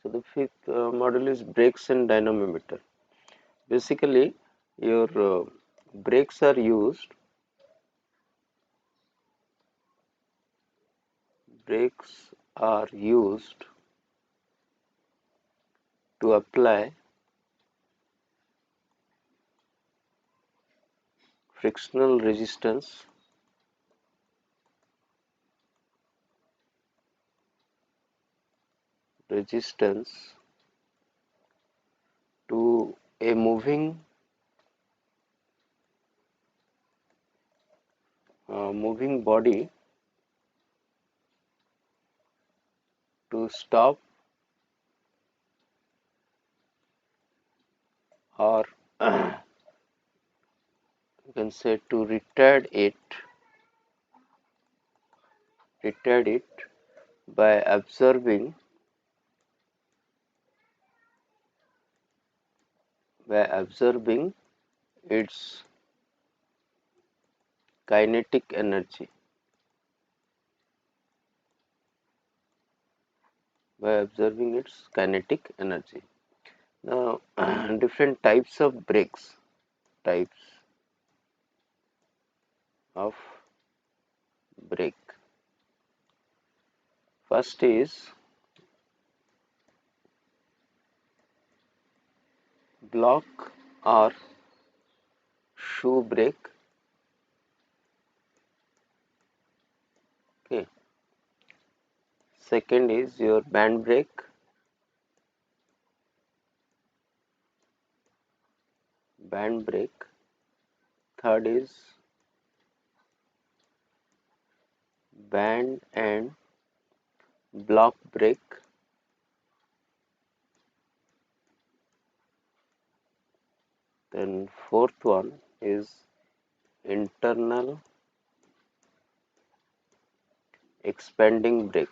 So the fifth module is brakes and dynamometer. Basically, your brakes are used. Brakes are used to apply frictional resistance to a moving body to stop or you can say to retard it by observing its kinetic energy. Now, different types of brakes. Types of brake. First is block or shoe brake. Okay. Second is your band brake. Third is band and block brake. Then fourth one is internal expanding brake.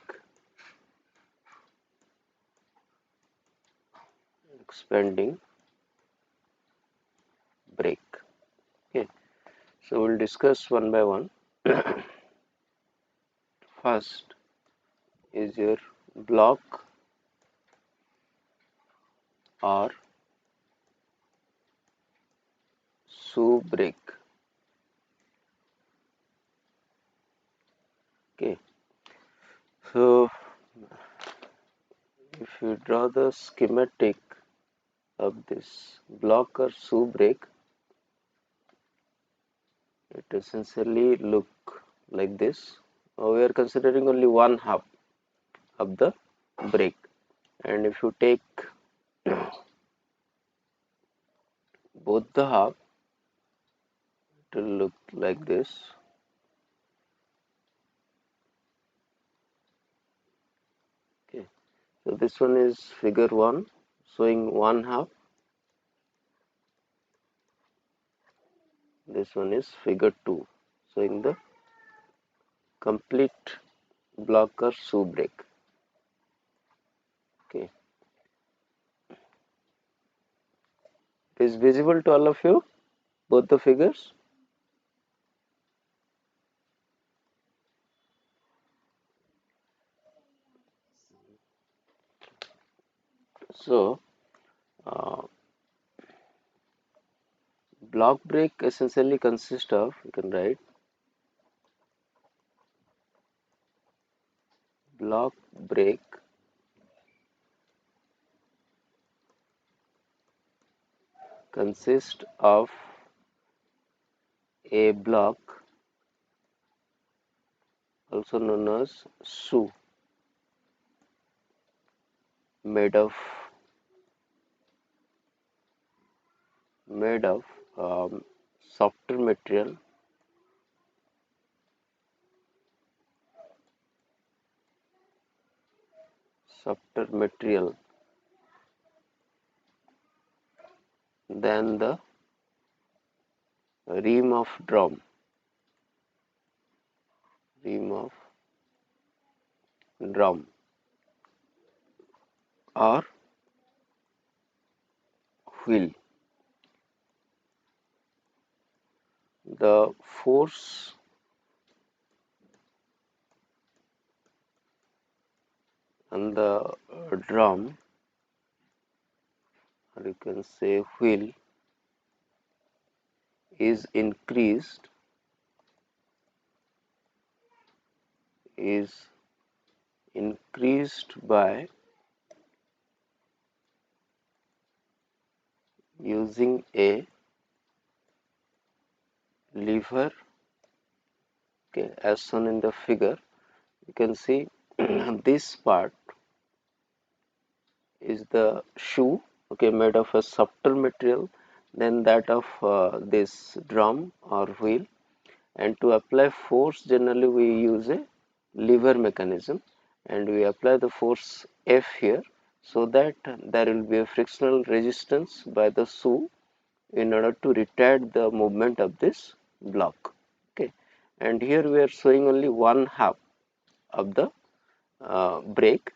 Okay. So we'll discuss one by one. First is your block or shoe brake. Okay. So if you draw the schematic of this block or shoe brake, it essentially look like this. We are considering only one half of the brake, and if you take both the half, it will look like this. Okay, so this one is figure 1 showing one half. This one is figure 2 showing the complete block or shoe brake. Okay, it is visible to all of you, both the figures. So block brake essentially consists of, you can write, block brake consists of a block also known as shoe made of softer material than the rim of drum or wheel. The force on the drum or you can say wheel, is increased by using a lever. Okay, as shown in the figure, you can see this part is the shoe, okay, made of a softer material than that of this drum or wheel. And to apply force, generally we use a lever mechanism, and we apply the force F here, so that there will be a frictional resistance by the shoe in order to retard the movement of this block. Okay, and here we are showing only one half of the brake,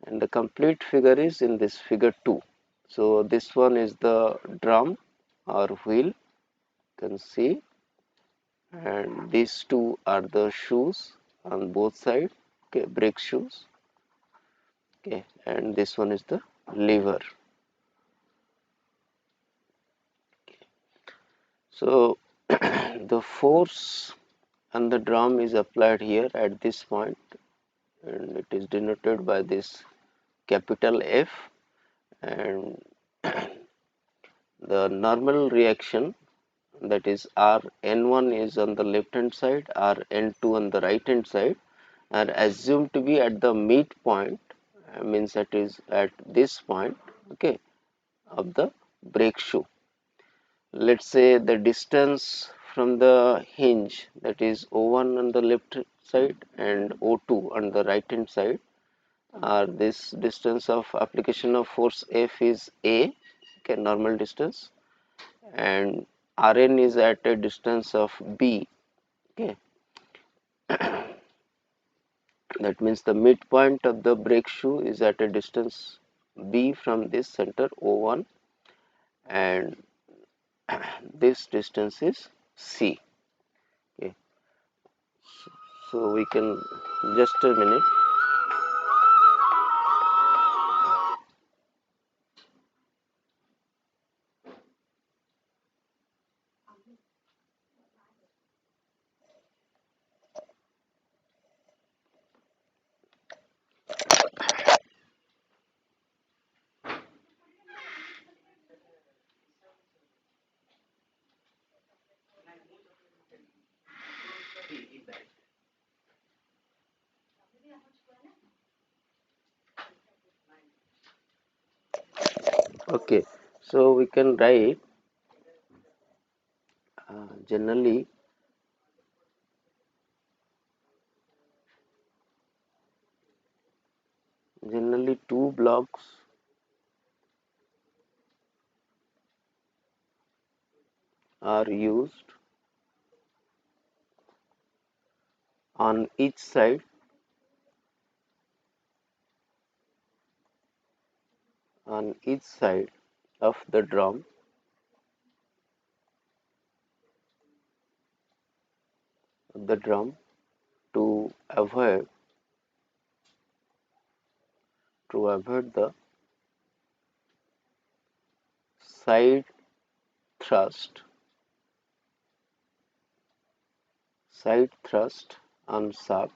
and the complete figure is in this figure 2. So this one is the drum or wheel, you can see, and these two are the shoes on both sides, okay, brake shoes, okay, and this one is the lever. So the force on the drum is applied here at this point, and it is denoted by this capital F, and the normal reaction, that is Rn1 is on the left hand side, Rn2 on the right hand side, are assumed to be at the midpoint, means that is at this point, okay, of the brake shoe. Let's say the distance from the hinge, that is O1 on the left side and O2 on the right hand side, this distance of application of force F is A, okay, normal distance, and Rn is at a distance of B, okay. That means the midpoint of the brake shoe is at a distance B from this center O1, and this distance is C. Okay. So we can, just a minute. Okay, so we can write generally two blocks are used on each side of the drum to avoid the side thrust on shaft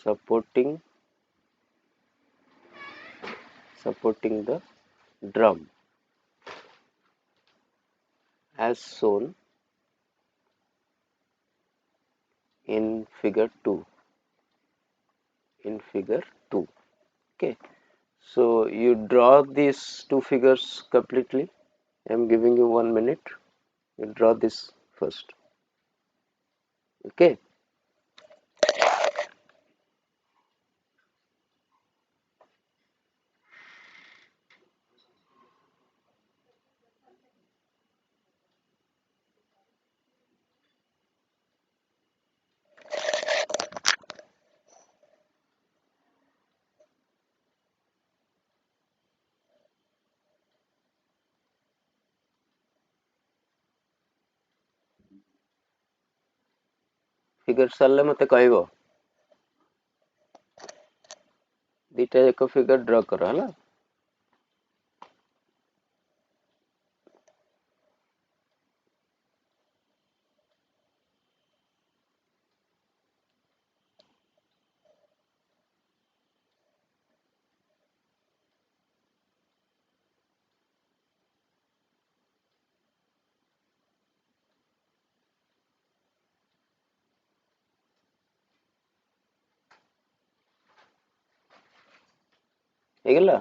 supporting the drum, as shown in figure 2. Okay, so you draw these two figures completely. I am giving you 1 minute. You draw this first. Okay. figure सरले मते कहबो दीटा एक figure draw करो हला ହେଇଗଲା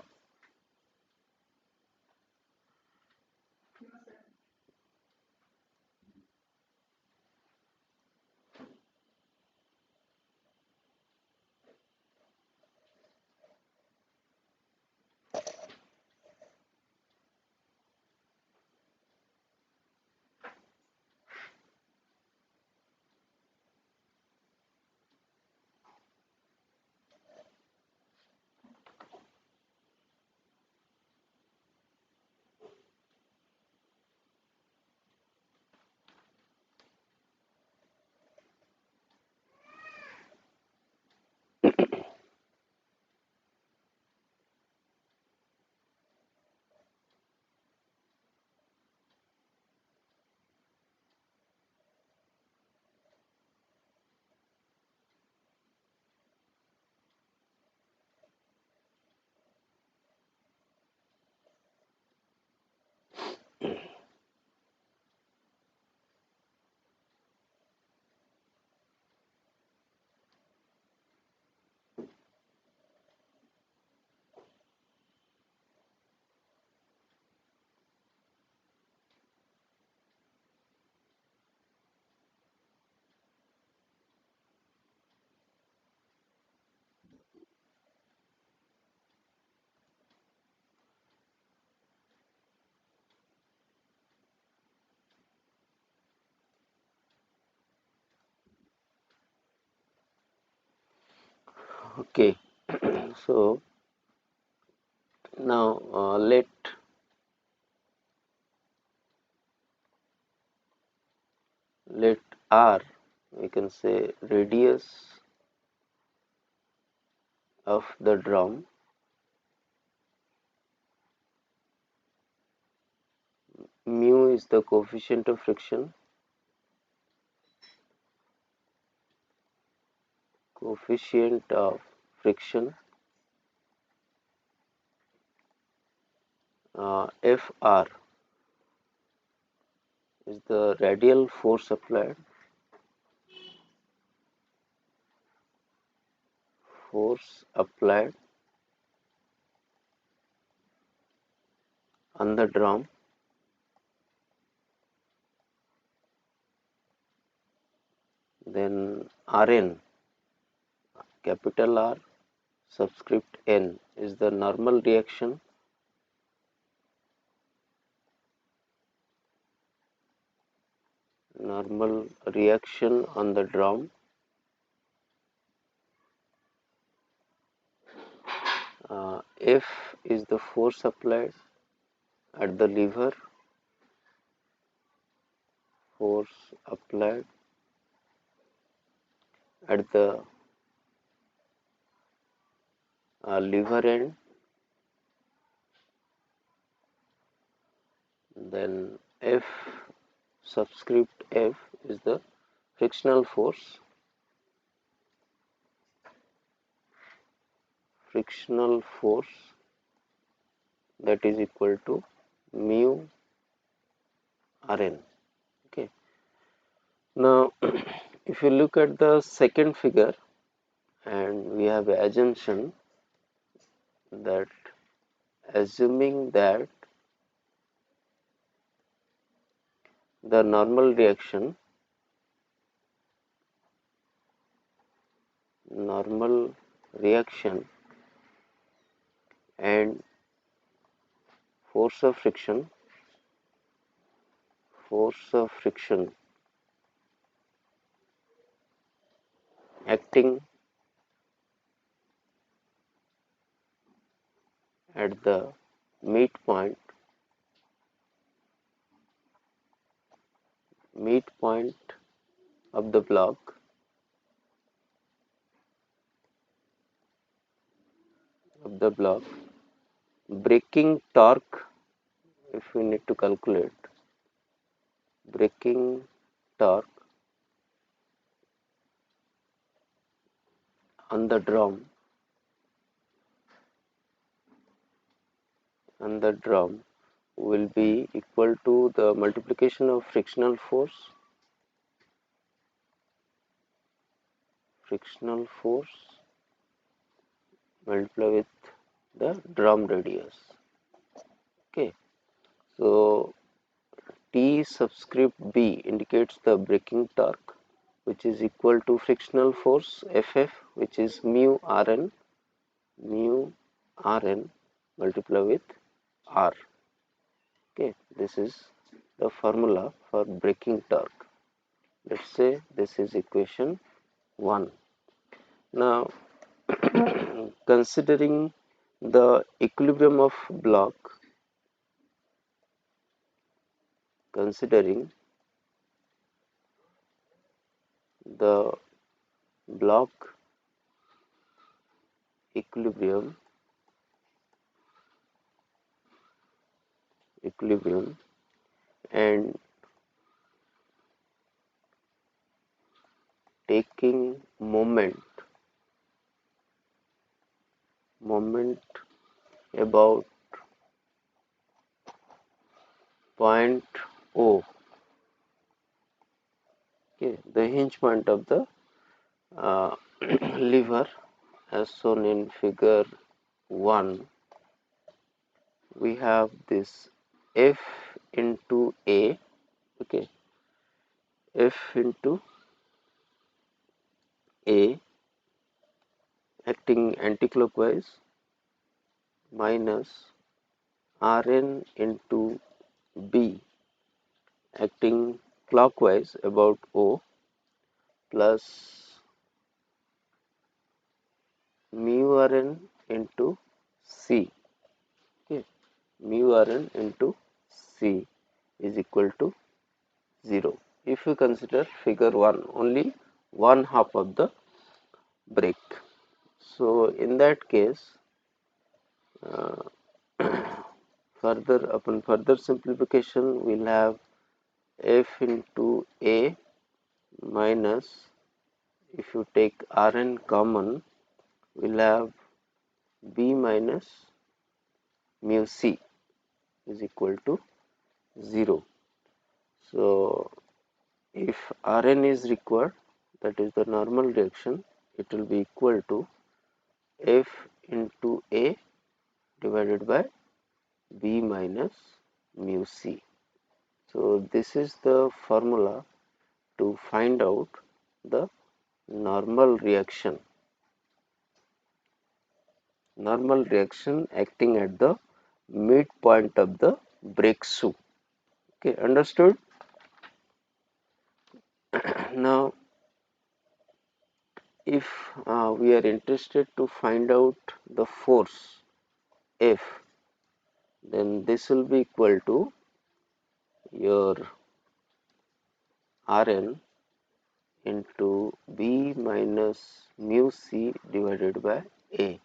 okay so now let r we can say radius of the drum mu is the coefficient of friction Fr is the radial force applied on the drum then Rn capital R subscript n is the normal reaction on the drum F is the force applied at the lever at the lever end then F subscript F is the frictional force that is equal to mu Rn. Okay. Now, if you look at the second figure, and we have an assumption that assuming that the normal reaction and force of friction acting at the midpoint of the block the block, breaking torque, if we need to calculate breaking torque on the drum will be equal to the multiplication of frictional force multiplied with the drum radius. Okay, so T subscript B indicates the breaking torque, which is equal to frictional force Ff, which is mu Rn multiplied with R. Okay, this is the formula for breaking torque. Let's say this is equation 1. Now, considering the equilibrium of block, considering the block equilibrium and taking moment about point O, okay, the hinge point of the lever as shown in figure 1, we have this F into A, okay, F into A acting anti-clockwise minus Rn into B acting clockwise about O plus mu Rn into C. Okay, mu Rn into C is equal to 0. If you consider figure 1, only one half of the break. So in that case, upon further simplification, we'll have F into A minus, if you take Rn common, we'll have B minus mu C is equal to 0. So if Rn is required, that is the normal reaction, it will be equal to F into A divided by B minus mu C. So this is the formula to find out the normal reaction acting at the midpoint of the break shoe. Okay, understood? Now, if we are interested to find out the force F, then this will be equal to your Rn into B minus mu C divided by A.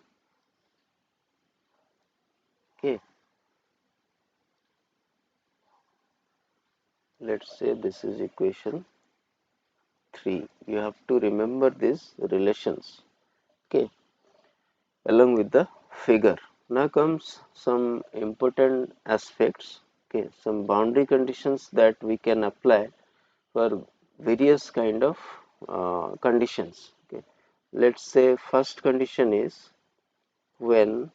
Okay, let's say this is equation 3. You have to remember these relations, okay, along with the figure. Now comes some important aspects, okay, some boundary conditions that we can apply for various kind of conditions. Okay, let's say first condition is when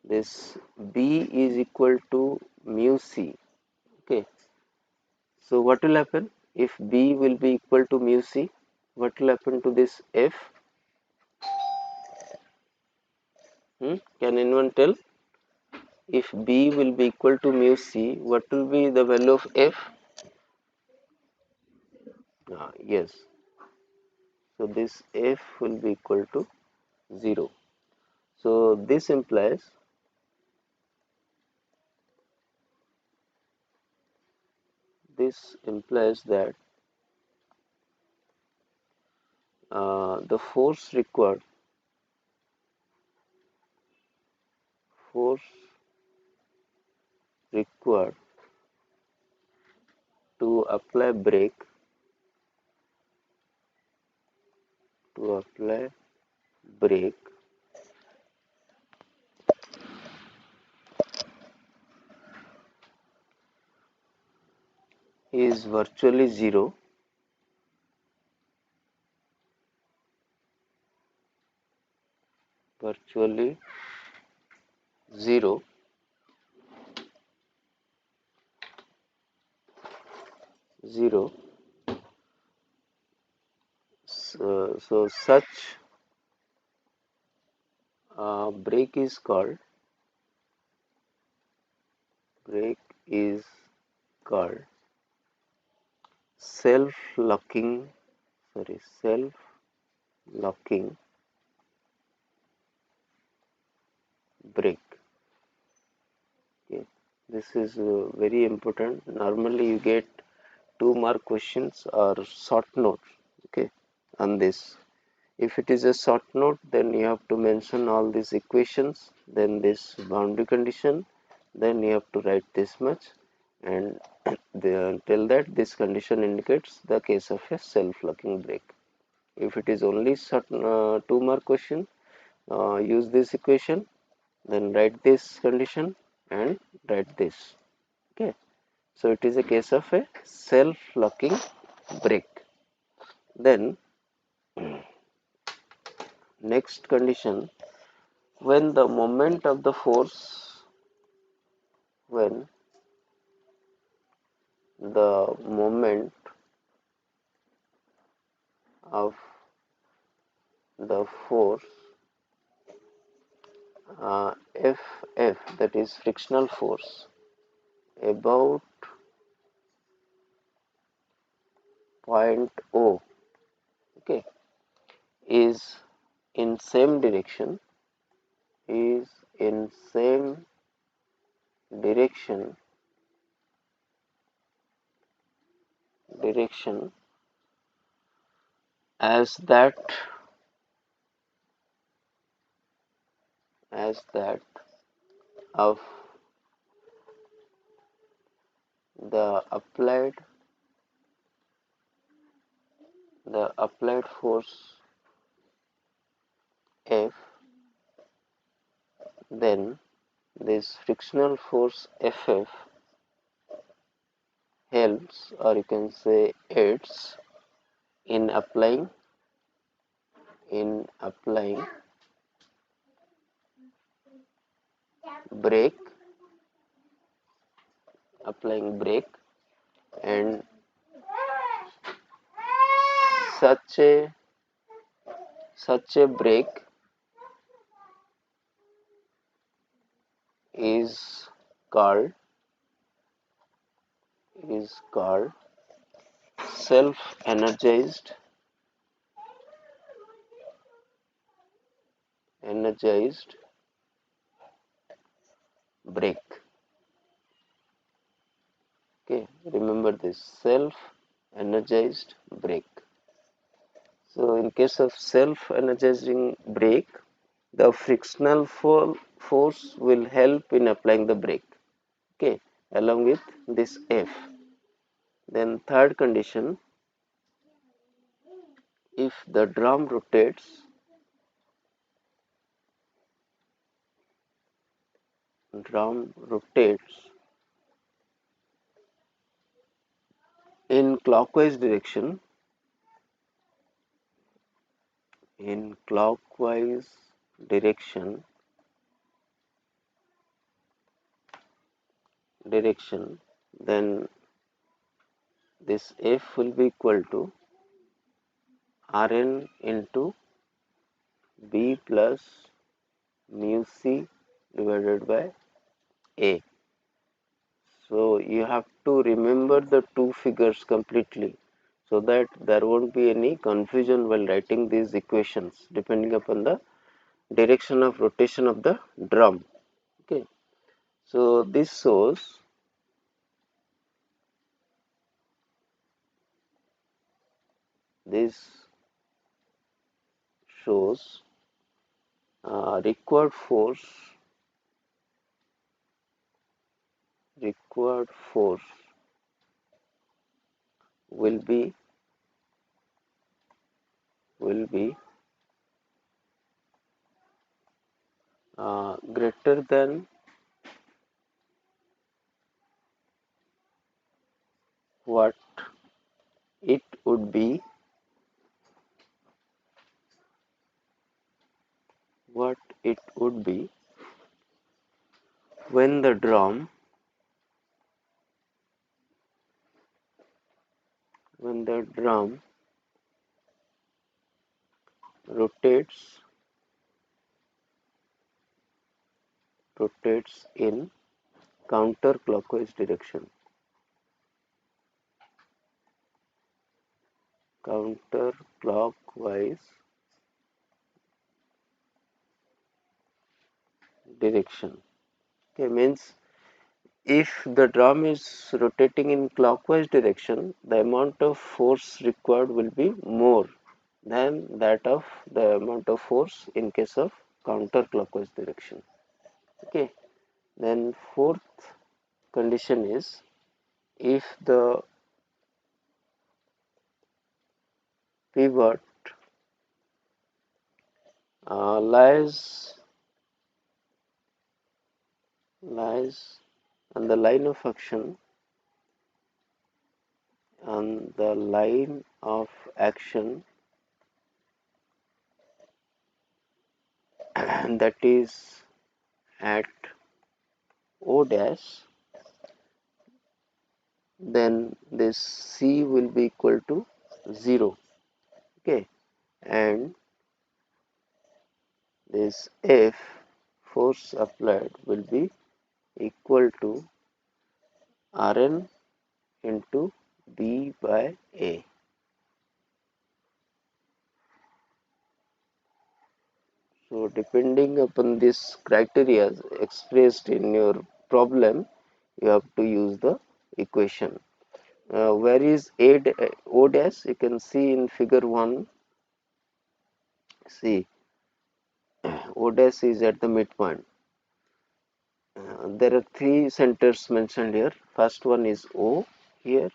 this B is equal to mu C. Okay, so what will happen if B will be equal to mu C? What will happen to this F? Can anyone tell? If B will be equal to mu C, what will be the value of F? Yes. So this F will be equal to 0. So this implies that the force required force required to apply brake is virtually zero, virtually zero. Zero. So such brake is called self-locking self-locking brake. Okay, this is very important. Normally you get 2-mark questions or short notes, okay, on this. If it is a short note, then you have to mention all these equations, then this boundary condition, then you have to write this much, and tell that this condition indicates the case of a self-locking brake. If it is only short 2-mark question, use this equation, then write this condition and write this. Okay, so it is a case of a self-locking brake. Then next condition, when the moment of the force when the moment of the force Ff, that is frictional force, about point O, okay, is in same direction is in same direction as that of the applied force F, then this frictional force Ff helps, or you can say aids, in applying brake and such a brake is called self energized brake. Okay, remember this, self energized brake. So in case of self energizing brake, the frictional force will help in applying the brake, okay, along with this F. Then third condition, if the drum rotates in clockwise direction direction then this F will be equal to Rn into B plus mu C divided by A. So you have to remember the two figures completely, so that there won't be any confusion while writing these equations depending upon the direction of rotation of the drum. Okay, so this shows required force required force will be greater than what it would be when the drum rotates in counterclockwise direction. Counterclockwise direction. Okay, means if the drum is rotating in clockwise direction, the amount of force required will be more than that of the amount of force in case of counterclockwise direction. Okay. Then fourth condition is if the pivot lies on the line of action that is at O dash, then this C will be equal to 0. Okay, and this F, force applied, will be equal to Rn into B by A. So depending upon this criteria expressed in your problem, you have to use the equation. Where is O dash? You can see in figure 1. See, O dash is at the midpoint. There are three centers mentioned here. First one is O here,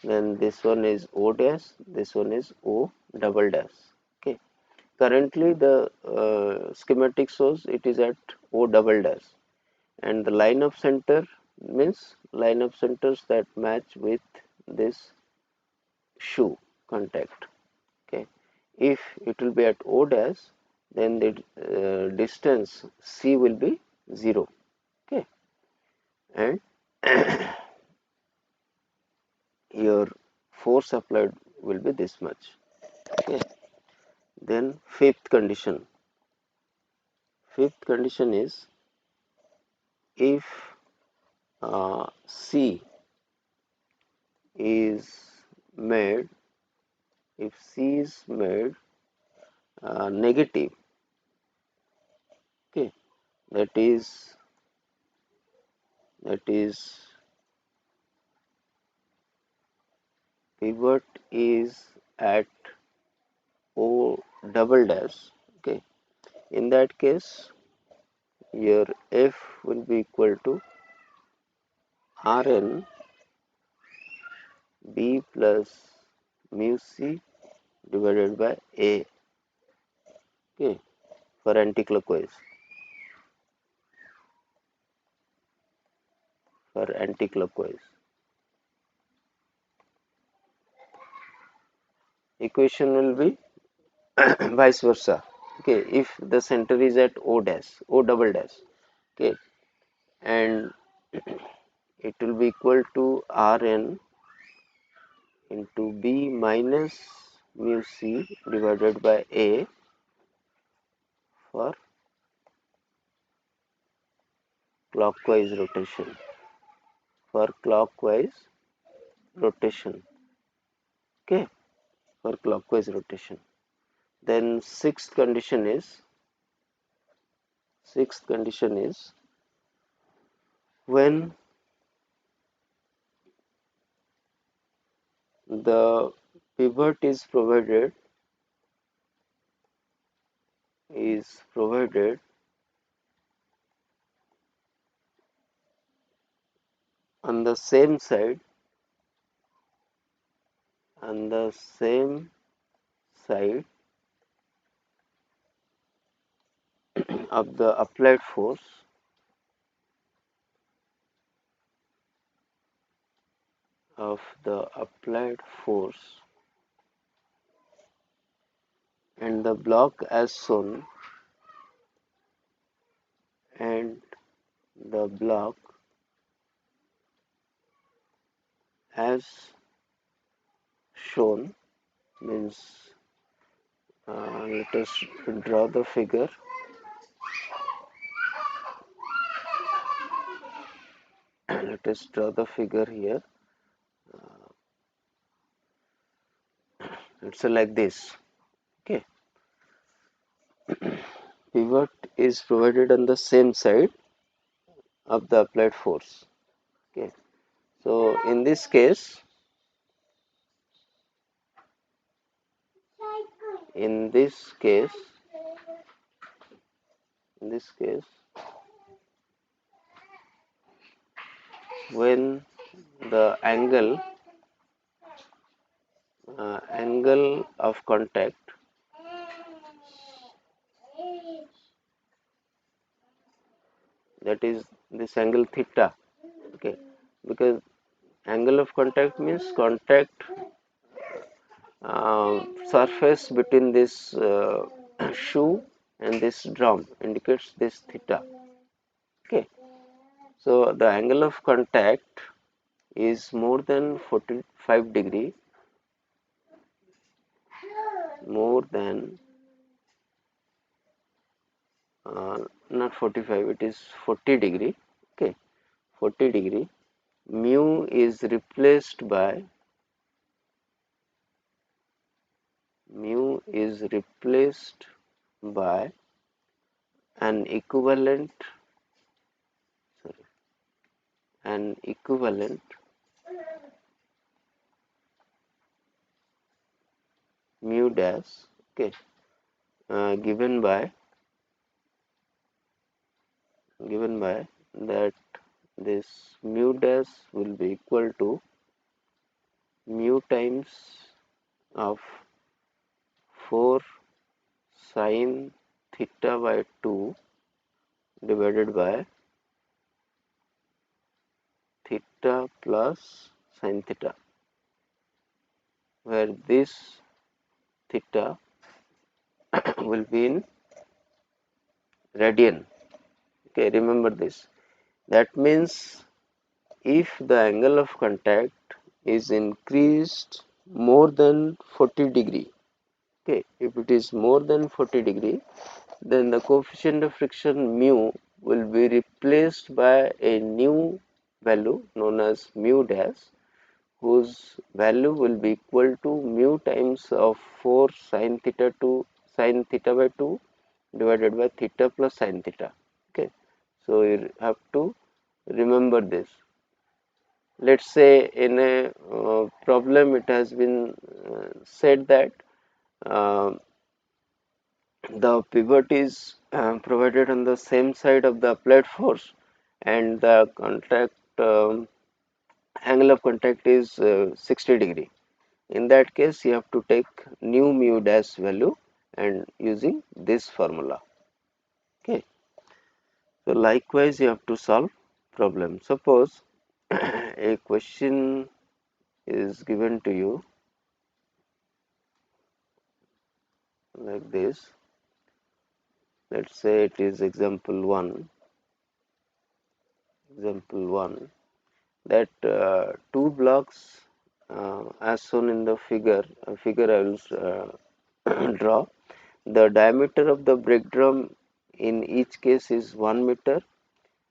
then this one is O dash, this one is O double dash. Okay. Currently the schematic shows it is at O double dash, and the line of center means line of centers that match with this shoe contact. Okay. If it will be at O dash, then the distance C will be 0. Okay. And your force applied will be this much. Okay. Then fifth condition is if C is made negative, okay, that is pivot is at O double dash. Okay, in that case your F will be equal to Rn B plus mu C divided by A. Okay, for anti-clockwise. Equation will be vice versa. Okay, if the center is at O dash, O double dash, okay, and it will be equal to Rn into B minus mu C divided by A for clockwise rotation. Okay, for clockwise rotation. Then sixth condition is when the pivot is provided on the same side, on the same side of the applied force, of the applied force, and the block as shown, and the block as shown means, let us draw the figure. Let us draw the figure here. It's like this. Okay, pivot is provided on the same side of the applied force. Okay, so in this case, in this case, in this case, when the angle of contact, that is this angle theta. Okay, because angle of contact means contact surface between this shoe and this drum indicates this theta. Okay, so the angle of contact is more than 45 degree, more than not 45, it is 40 degree. Okay, 40 degree. Mu is replaced by an equivalent, an equivalent mu dash. Okay, given by that this mu dash will be equal to mu times of 4 sin theta by 2 divided by theta plus sin theta, where this theta will be in radian. Okay, remember this. That means if the angle of contact is increased more than 40 degree, okay, if it is more than 40 degree, then the coefficient of friction mu will be replaced by a new value known as mu dash, whose value will be equal to mu times of 4 sin theta by 2 divided by theta plus sin theta. Okay, so you have to remember this. Let's say in a problem it has been said that uh, the pivot is provided on the same side of the applied force, and the contact angle of contact is 60 degree. In that case, you have to take new mu dash value and using this formula. Okay. So likewise, you have to solve problem. Suppose a question is given to you like this. Let's say it is example 1. Example 1, that two blocks as shown in the figure I will draw. The diameter of the brake drum in each case is 1 meter,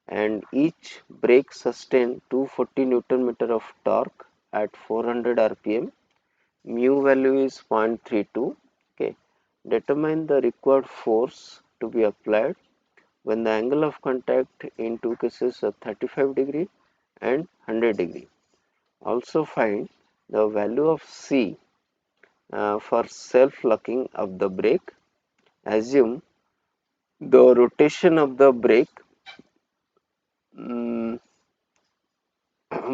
and each brake sustain 240 Newton meter of torque at 400 rpm. Mu value is 0.32. Okay. Determine the required force to be applied when the angle of contact in two cases are 35 degree and 100 degree. Also find the value of C for self-locking of the brake. Assume the rotation of the brake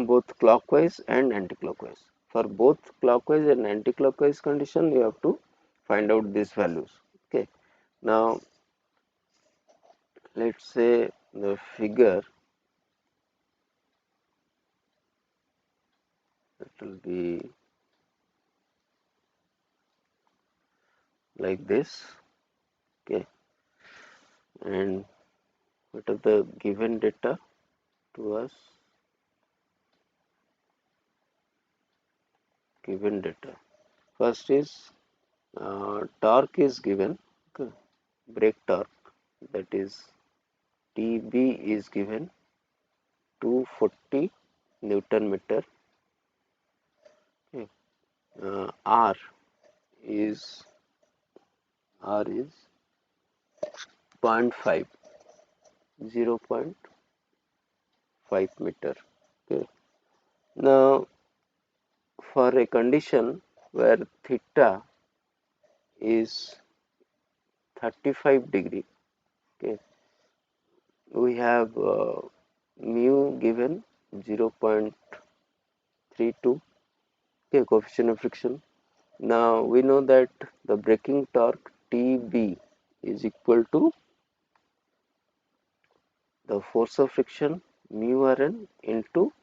both clockwise and anti-clockwise. For both clockwise and anti-clockwise condition, you have to find out these values. Okay. Now, let's say the figure, it will be like this. Okay. And what are the given data to us? Given data. First is torque is given. Okay. Brake torque, that is TB is given 240 Newton meter. Okay. R is R is 0.5, 0.5 meter. Okay. Now, for a condition where theta is 35 degree, okay, we have mu given 0.32, okay, coefficient of friction. Now we know that the braking torque TB is equal to the force of friction mu Rn into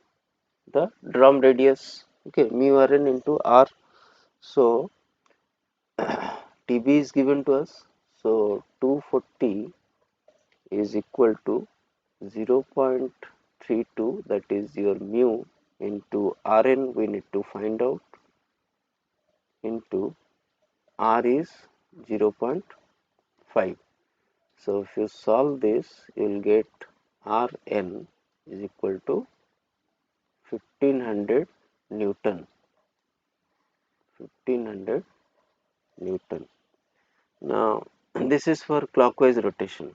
the drum radius, okay, mu Rn into R. So TB is given to us, so 240 is equal to 0.32, that is your mu, into Rn we need to find out, into R is 0.5. So if you solve this, you will get Rn is equal to 1500 Newton. 1500 Newton. Now this is for clockwise rotation.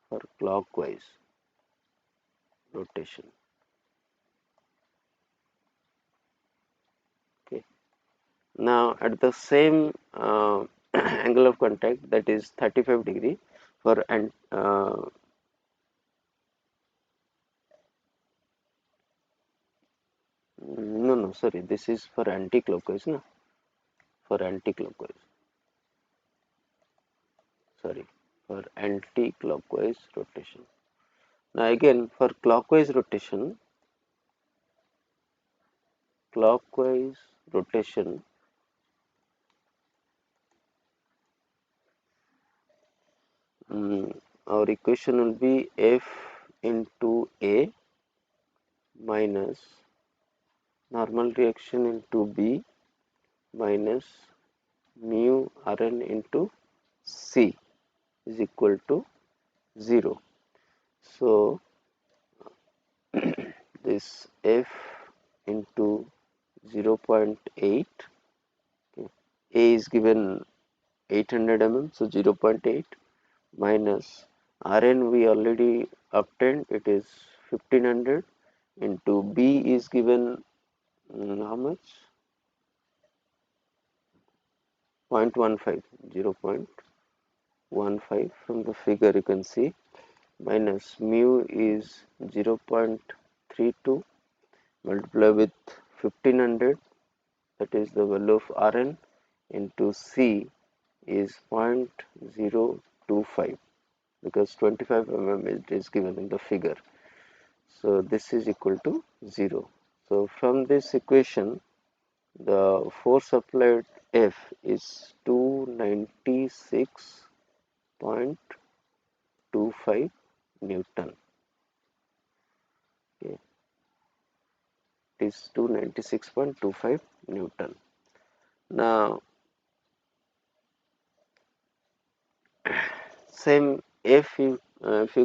For clockwise rotation. Okay. Now at the same angle of contact, that is 35 degree, for no, sorry, this is for anti-clockwise, no? For anti-clockwise. Sorry, for anti-clockwise rotation. Now again, for clockwise rotation, our equation will be F into A minus normal reaction into B minus mu Rn into C is equal to 0. So this F into 0.8, okay. A is given 800 mm, so 0.8 minus Rn we already obtained, it is 1500, into B is given how much? 0.15, 0.15 from the figure you can see, minus mu is 0.32, multiply with 1500, that is the value of Rn, into C is 0.025, because 25 mm is given in the figure. So this is equal to 0. So from this equation, the force applied F is 296.25 Newton. Okay. It is 296.25 Newton. Now, same if you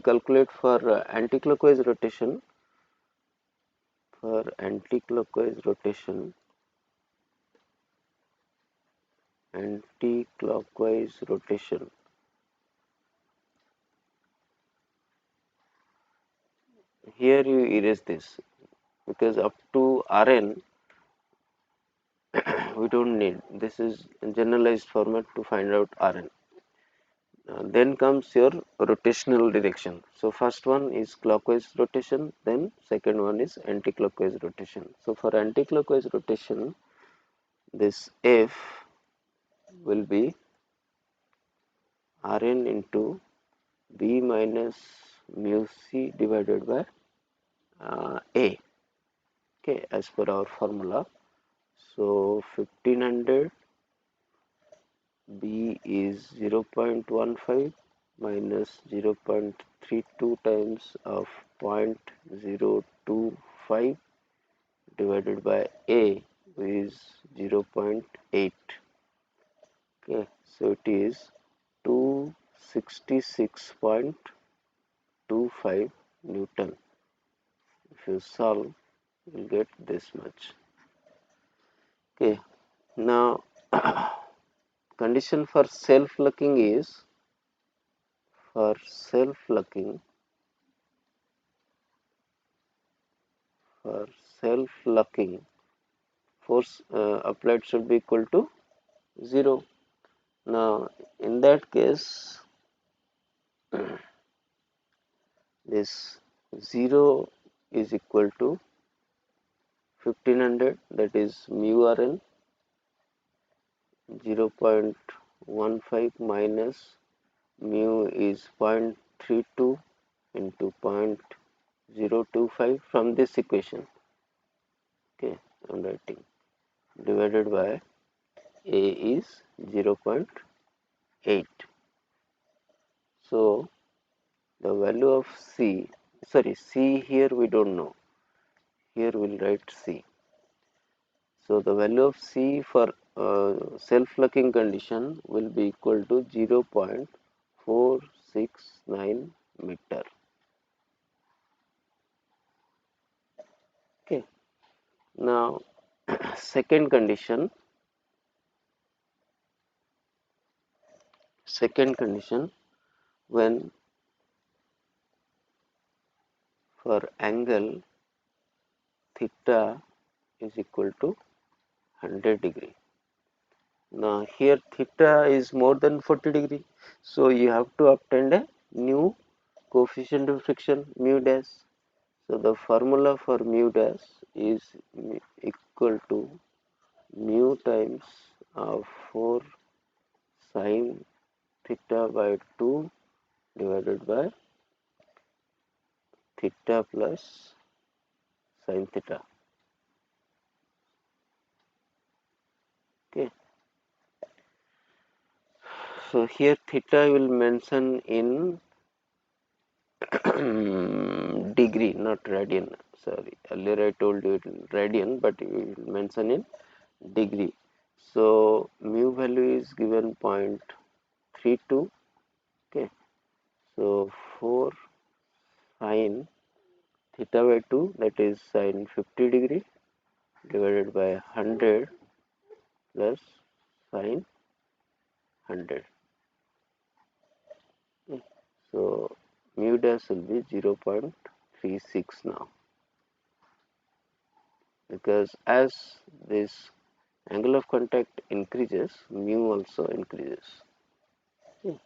calculate for anti-clockwise rotation, anti-clockwise rotation, here you erase this, because up to Rn we don't need, this is a generalized format to find out Rn. Then comes your rotational direction. So first one is clockwise rotation, then second one is anti-clockwise rotation. So for anti-clockwise rotation, this F will be Rn into B minus mu C divided by A, okay, as per our formula. So 1500 B is 0.15 minus 0.32 times of 0.025 divided by A is 0.8. Okay, so it is 266.25 Newton. If you solve, you will get this much. Okay, now condition for self-locking is, for self-locking, force applied should be equal to 0. Now in that case, this 0 is equal to 1500, that is mu Rn, 0.15 minus mu is 0.32 into 0.025 from this equation. Okay, I'm writing, divided by A is 0.8. So the value of C here we don't know. Here we'll write C. So the value of C for self-locking condition will be equal to 0.469 meter. Okay. Now second condition when for angle theta is equal to 100 degree. Now here theta is more than 40 degree, so you have to obtain a new coefficient of friction, mu dash. So the formula for mu dash is equal to mu times of 4 sin theta by 2 divided by theta plus sin theta. Okay. So here theta will mention in degree, not radian. Sorry, earlier I told you it in radian, but you will mention in degree. So mu value is given 0.32. Okay. So 4 sin theta by 2, that is sin 50 degree, divided by 100 plus sin 100. Okay. So mu dash will be 0.36 now, because as this angle of contact increases, mu also increases. Okay.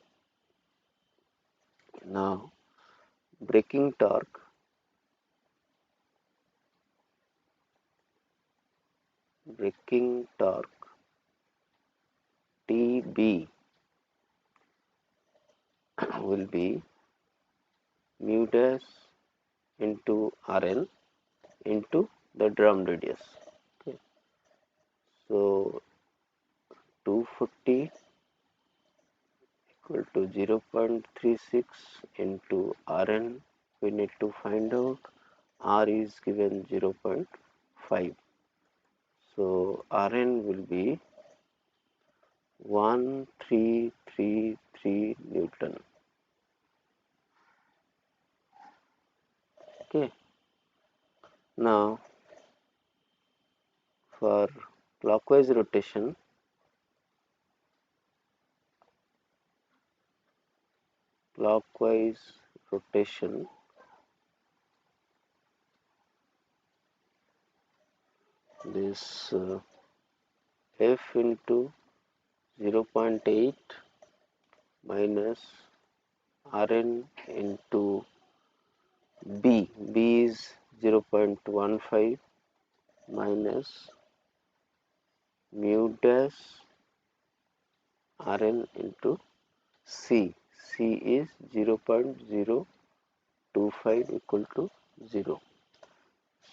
Now braking torque TB will be mu dash into Rn into the drum radius. Okay. So 240 equal to 0.36 into Rn. We need to find out. R is given 0.5. So Rn will be 1333 Newton. Okay. Now for clockwise rotation, this F into 0.8 minus Rn into B. B is 0.15 minus mu dash Rn into C. C is 0.025 equal to 0.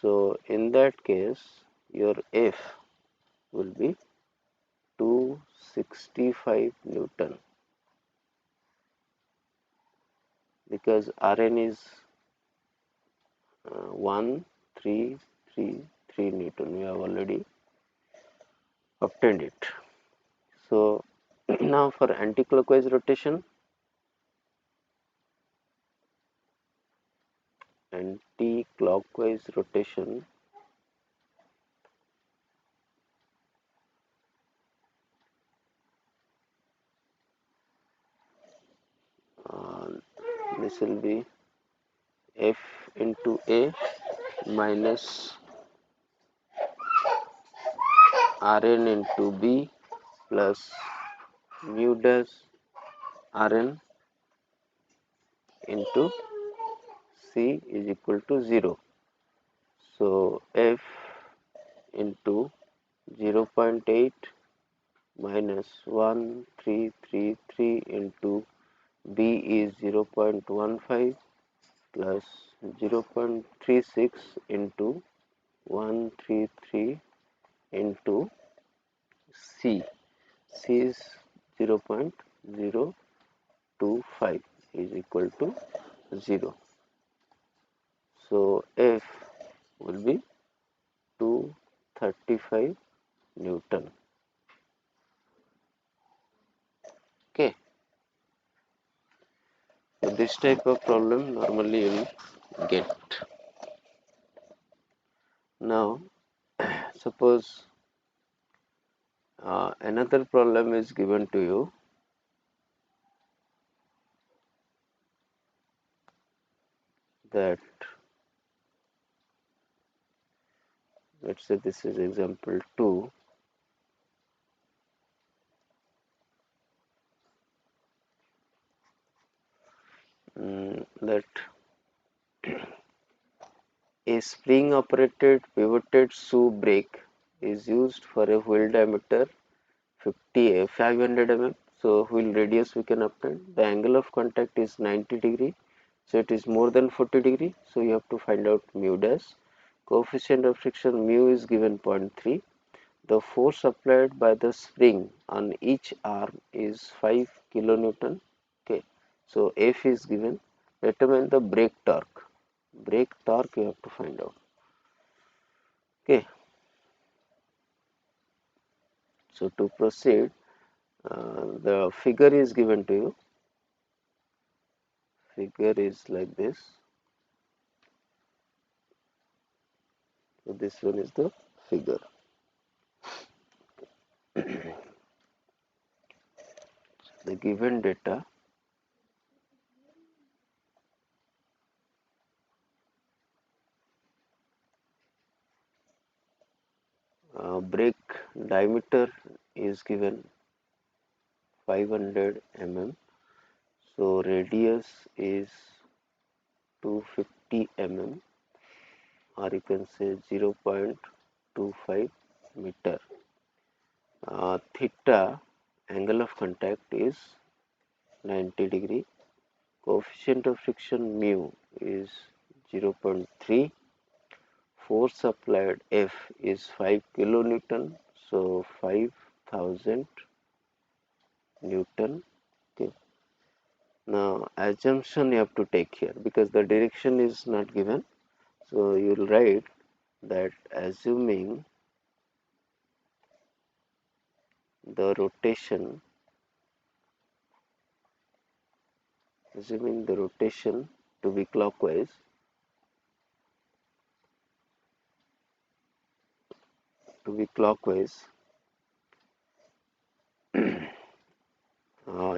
So in that case, your F will be 265 Newton, because Rn is 1333 Newton. We have already obtained it. So now for anti-clockwise rotation, uh, this will be F into A minus Rn into B plus mu dash Rn into C is equal to 0. So F into 0.8 minus 1333 into B is 0.15 plus 0.36 into 133 into C. C is 0.025 is equal to 0. So F will be 235 Newton. Okay. So this type of problem normally you will get. Now, suppose another problem is given to you that, let's say this is example 2. That a spring operated pivoted shoe brake is used for a wheel diameter 500 mm. So wheel radius we can obtain. The angle of contact is 90 degree. So it is more than 40 degree. So you have to find out mu dash. Coefficient of friction mu is given 0.3. The force applied by the spring on each arm is 5 kilonewton. Okay. So F is given. Determine the brake torque. Brake torque you have to find out. Okay. So to proceed, the figure is given to you. Figure is like this. So this one is the figure. The given data brake diameter is given 500 mm. So radius is 250 mm, or you can say 0.25 meter. Theta, angle of contact, is 90 degree. Coefficient of friction mu is 0.3. Force applied F is 5 kilonewton, so 5000 Newton. Okay. Now assumption you have to take here because the direction is not given. So you will write that assuming the rotation to be clockwise,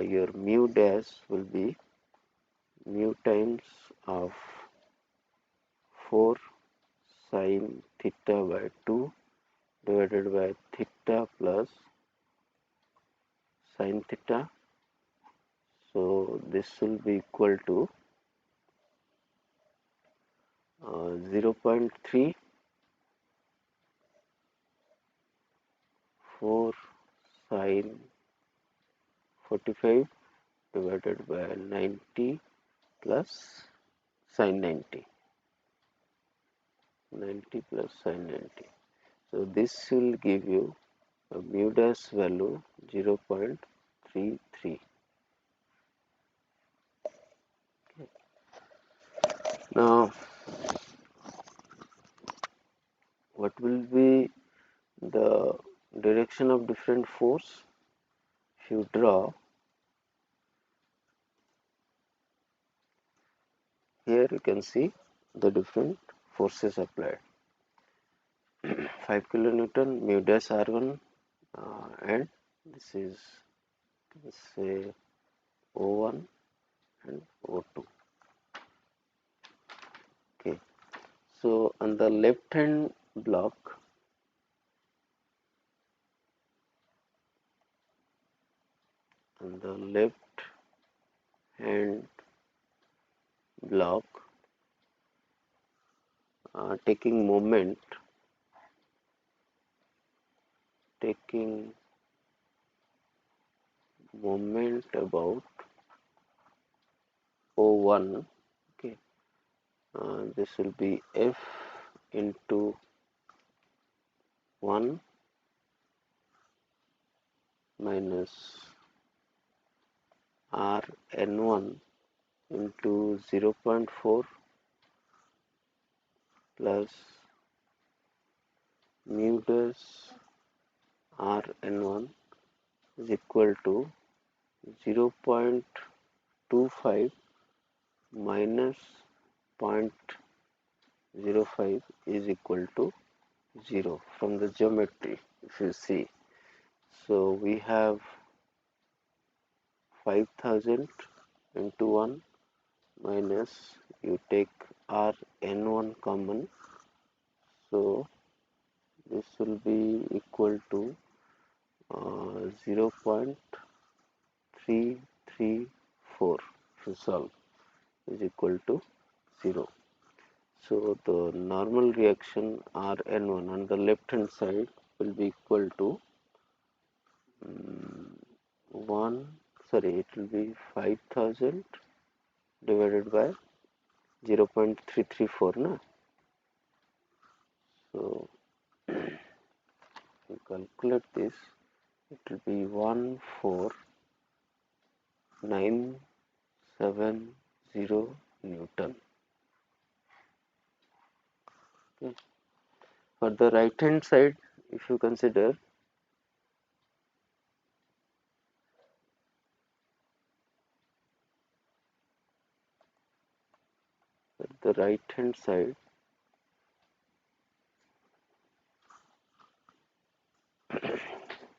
your mu dash will be mu times of 4 sin theta by 2 divided by theta plus sin theta. So this will be equal to 0.34 sine 45 divided by 90 plus sine 90. 90 plus sine 90. So this will give you a mu dash value 0.33. Now, what will be the direction of different force? If you draw, here you can see the different forces applied. 5 kilonewton mu dash R1 and this is, let's say, O1 and O2. Okay, so on the left hand block, taking moment about O1. Okay, this will be F into 1 minus Rn1 into 0.4 plus mu dash Rn1 is equal to 0.25 minus 0.05 is equal to 0 from the geometry, if you see. So we have 5000 into 1 minus, you take Rn1 common, so this will be equal to 0.334 if you solve is equal to 0. So the normal reaction Rn1 on the left hand side will be equal to it will be 5000 divided by 0.334 na. So we calculate this, it will be 14970 Newton. Okay. For the right hand side, if you consider,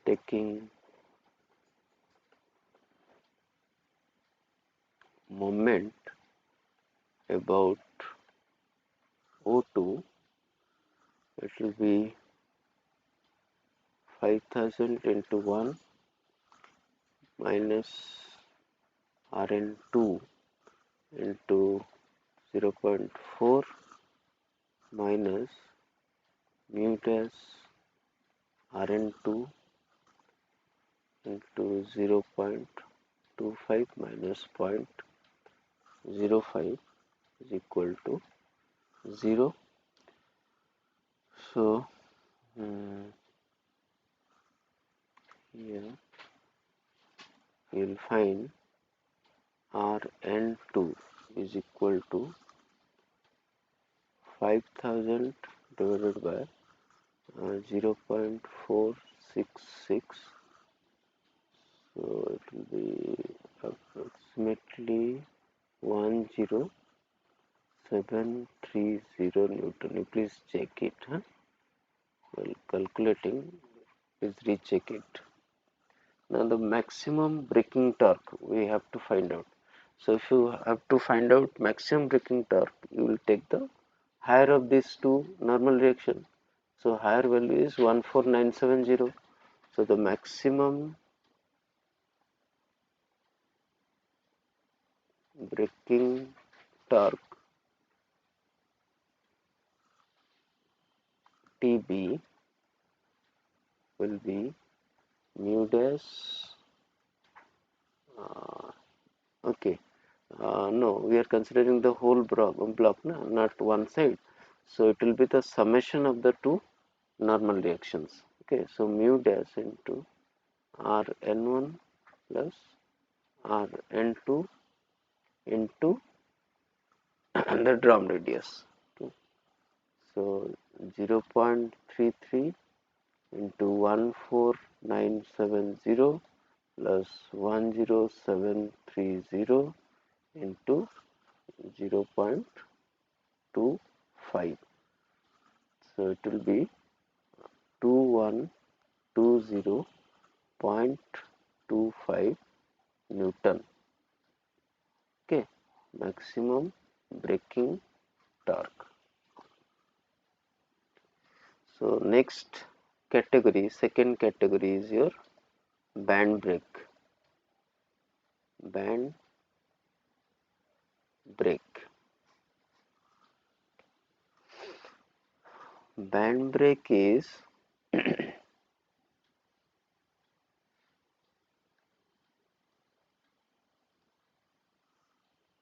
taking moment about O2, it will be 5000 into 1 minus Rn2 into 0.4 minus mu dash Rn2 into 0.25 minus 0.05 is equal to 0. So here you will find Rn2 is equal to 5000 divided by 0.466, so it will be approximately 10730 Newton. You please check it, while calculating, please recheck it. Now the maximum braking torque we have to find out. So if you have to find out maximum braking torque, you will take the higher of these two normal reaction. So higher value is 14970. So the maximum breaking torque TB will be mu dash. Okay. No, we are considering the whole block, no, not one side. So it will be the summation of the two normal reactions. Okay, so mu dash into Rn1 plus Rn2 into the drum radius. Okay. So 0.33 into 14970 plus 10730 into 0.25. So it will be 2120.25 Newton. Okay, maximum braking torque. So next category, second category is your band brake. Band brake. Band brake is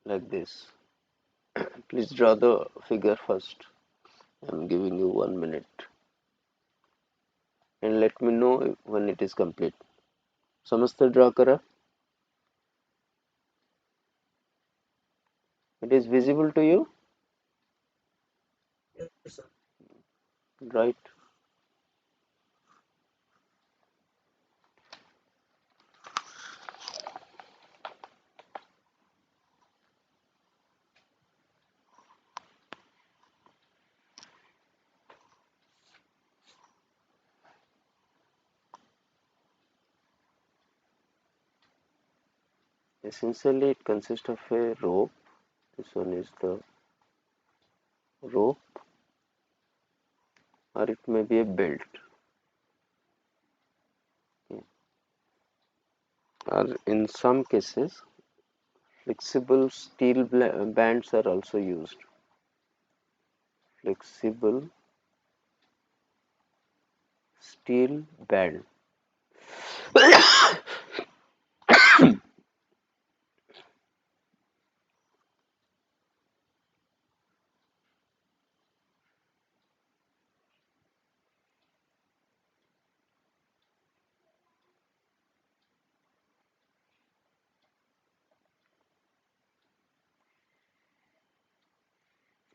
like this. Please draw the figure first. I am giving you 1 minute and let me know when it is complete. समझते draw करा? It is visible to you? Yes, sir. Right. Essentially, it consists of a rope. This one is the rope, or it may be a belt, or in some cases, flexible steel bands are also used. Flexible steel band.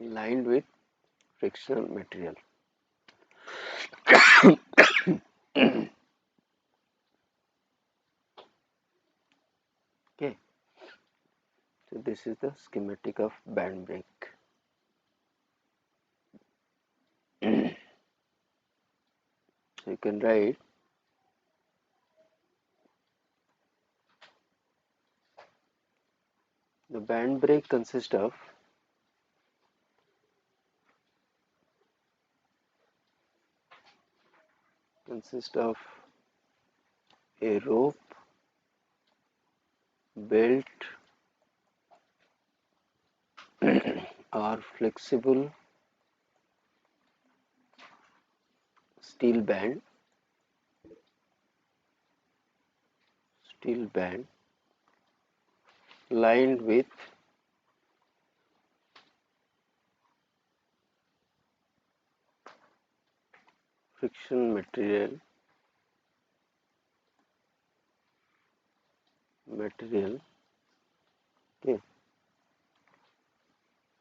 Lined with frictional material. Okay, so this is the schematic of band brake. So you can write the band brake consists of a rope, belt, or flexible steel band, lined with friction material, okay,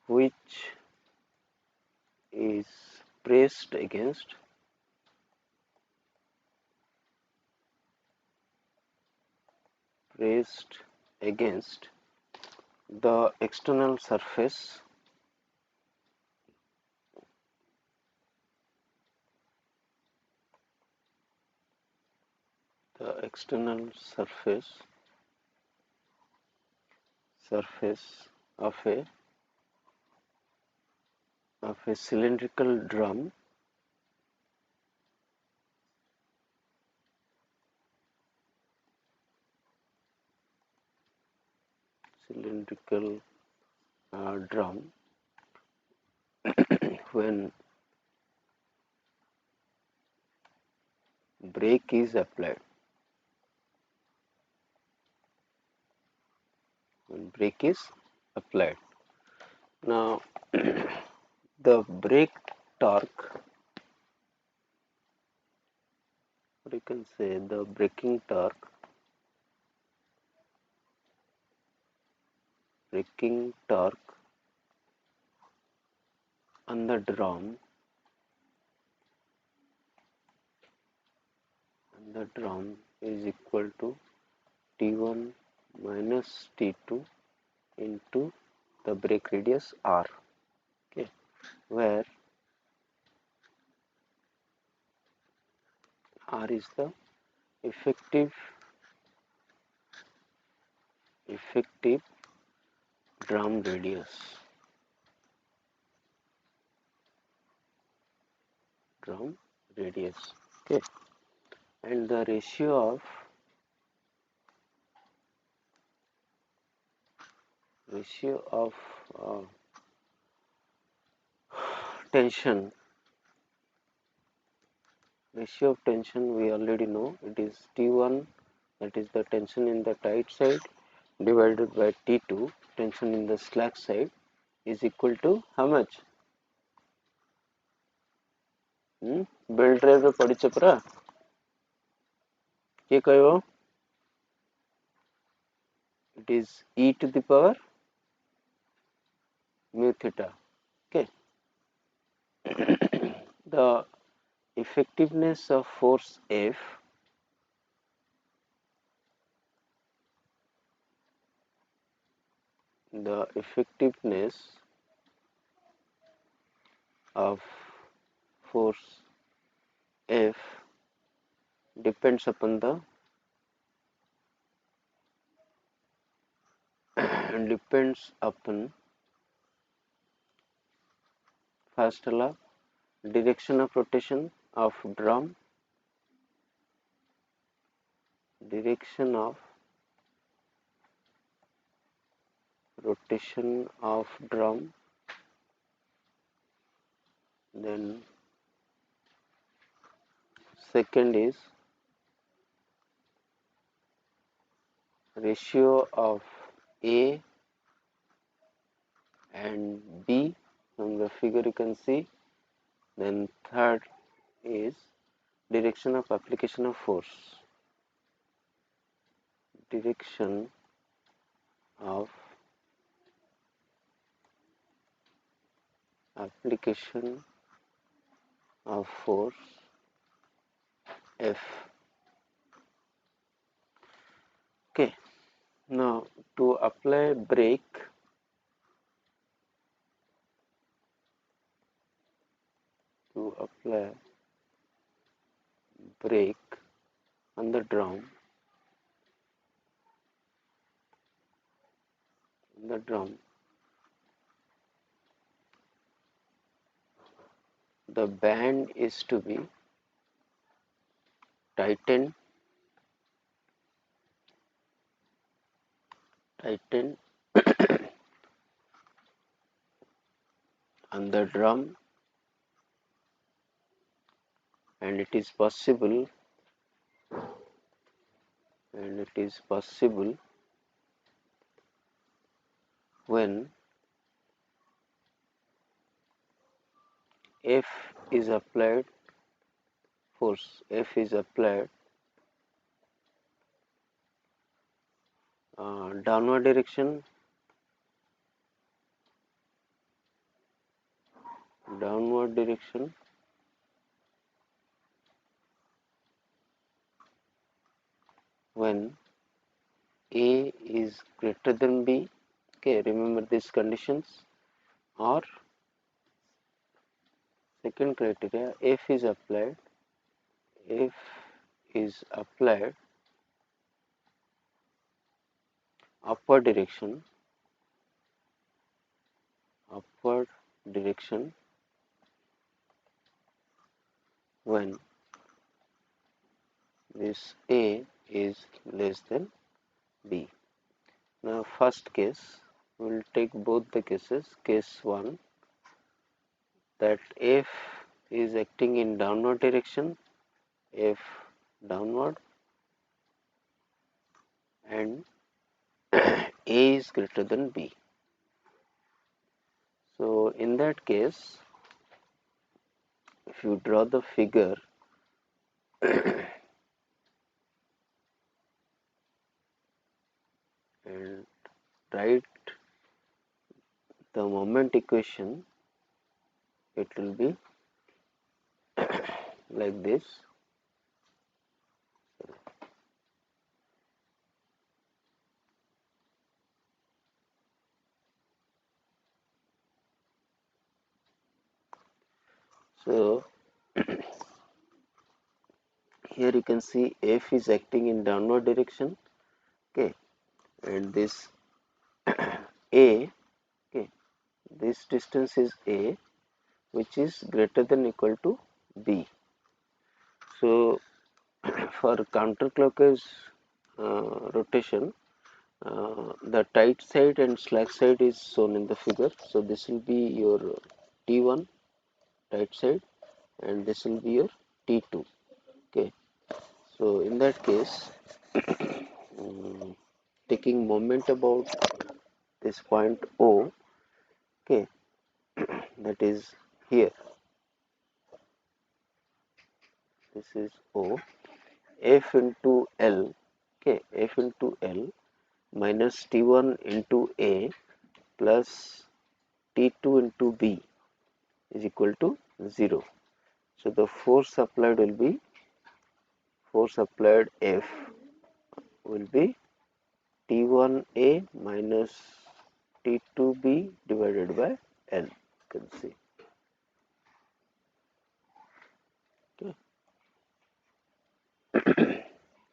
which is pressed against the external surface surface of a cylindrical drum cylindrical drum when brake is applied. When brake is applied. Now the brake torque, or you can say the braking torque, on the drum is equal to T1 minus T2 into the brake radius R, okay, where R is the effective drum radius, okay, and the ratio of tension we already know. It is T1, that is the tension in the tight side, divided by T2, tension in the slack side, is equal to how much? Belt drive रे पढ़िଛ परा किए कहबो? It is e to the power mu theta, okay. The effectiveness of force F depends upon the first law, direction of rotation of drum, then second is ratio of A and B, from the figure you can see, then third is direction of application of force, F. Okay, now to apply brake, on the drum, the band is to be tightened on the drum, and it is possible when F is applied, downward direction, when A is greater than B, okay, remember these conditions, or second criteria, F is applied upward direction when this A is less than B. Now first case, we will take both the cases. Case 1, that F is acting in downward direction, F downward, and A is greater than B. So in that case, if you draw the figure, and write the moment equation, it will be like this. So here you can see F is acting in downward direction, okay, and this A, okay, this distance is A, which is greater than equal to B. So for counterclockwise rotation, the tight side and slack side is shown in the figure. So this will be your T1 tight side, and this will be your T2. Okay. So in that case, taking moment about this point O, okay, that is here. This is O. F into L, okay, F into L minus T1 into A plus T2 into B is equal to 0. So the force applied will be, force applied F will be T1A minus T2B divided by L. You can see. Okay.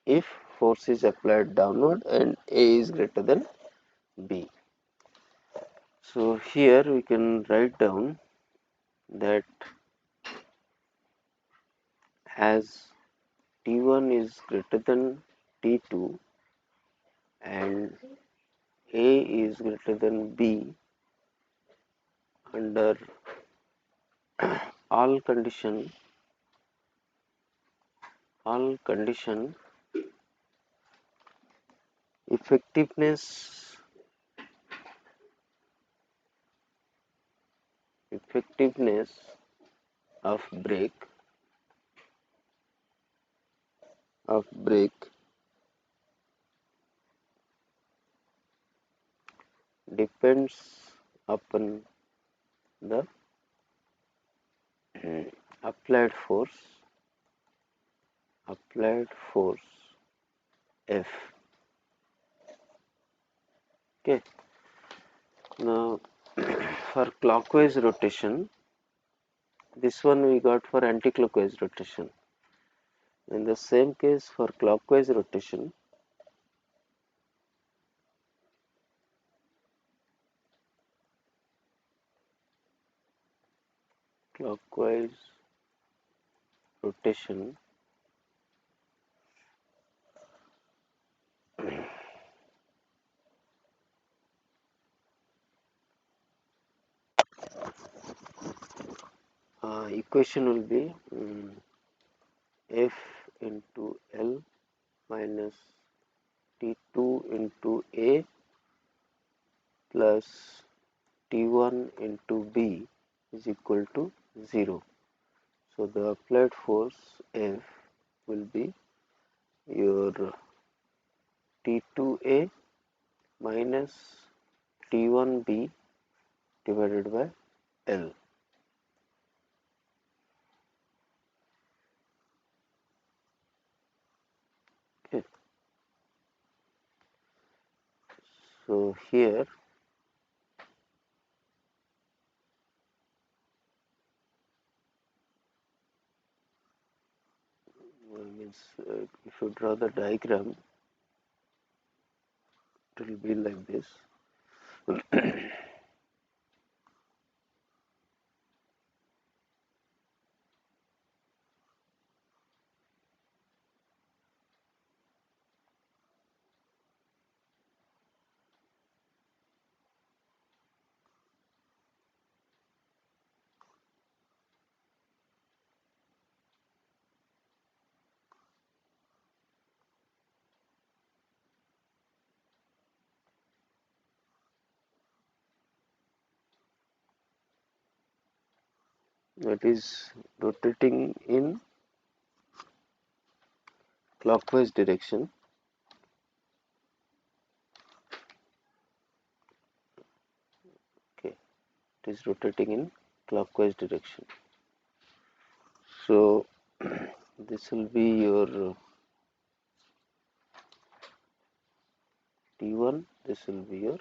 If force is applied downward and A is greater than B. So here we can write down that as T1 is greater than T2 and A is greater than B, under all condition effectiveness of brake depends upon the applied force F. Okay. Now for clockwise rotation, this one we got for anti-clockwise rotation. In the same case for clockwise rotation, equation will be F into L minus T2 into A plus T1 into B is equal to 0. So the applied force F will be your T2A minus T1B divided by L. Okay. So here means if you draw the diagram, it will be like this. It is rotating in clockwise direction. Okay, it is rotating in clockwise direction. So this will be your T1, this will be your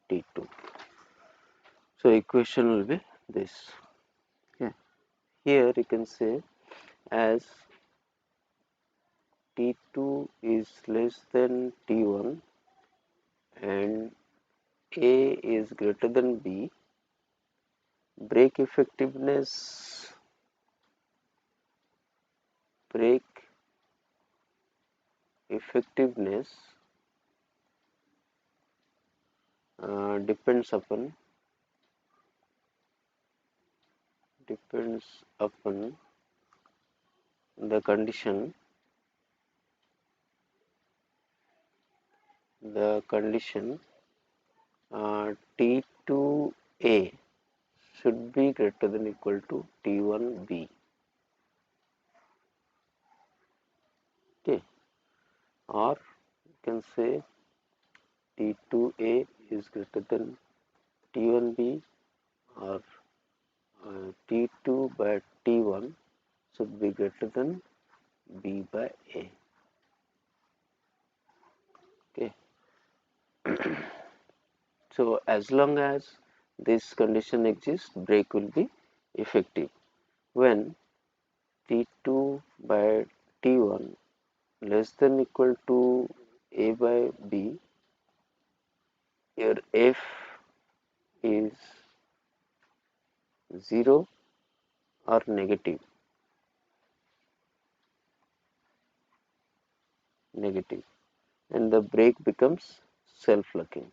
T2. So equation will be this. Okay. Here you can say as T2 is less than T1 and A is greater than B, brake effectiveness brake effectiveness depends upon the condition T2A should be greater than equal to T1B. Okay, or you can say T2A is greater than T1B, or T2 by T1 should be greater than B by A. Okay, so as long as this condition exists, brake will be effective. When T2 by T1 less than equal to A by B, your F is 0 or negative, and the brake becomes self-locking.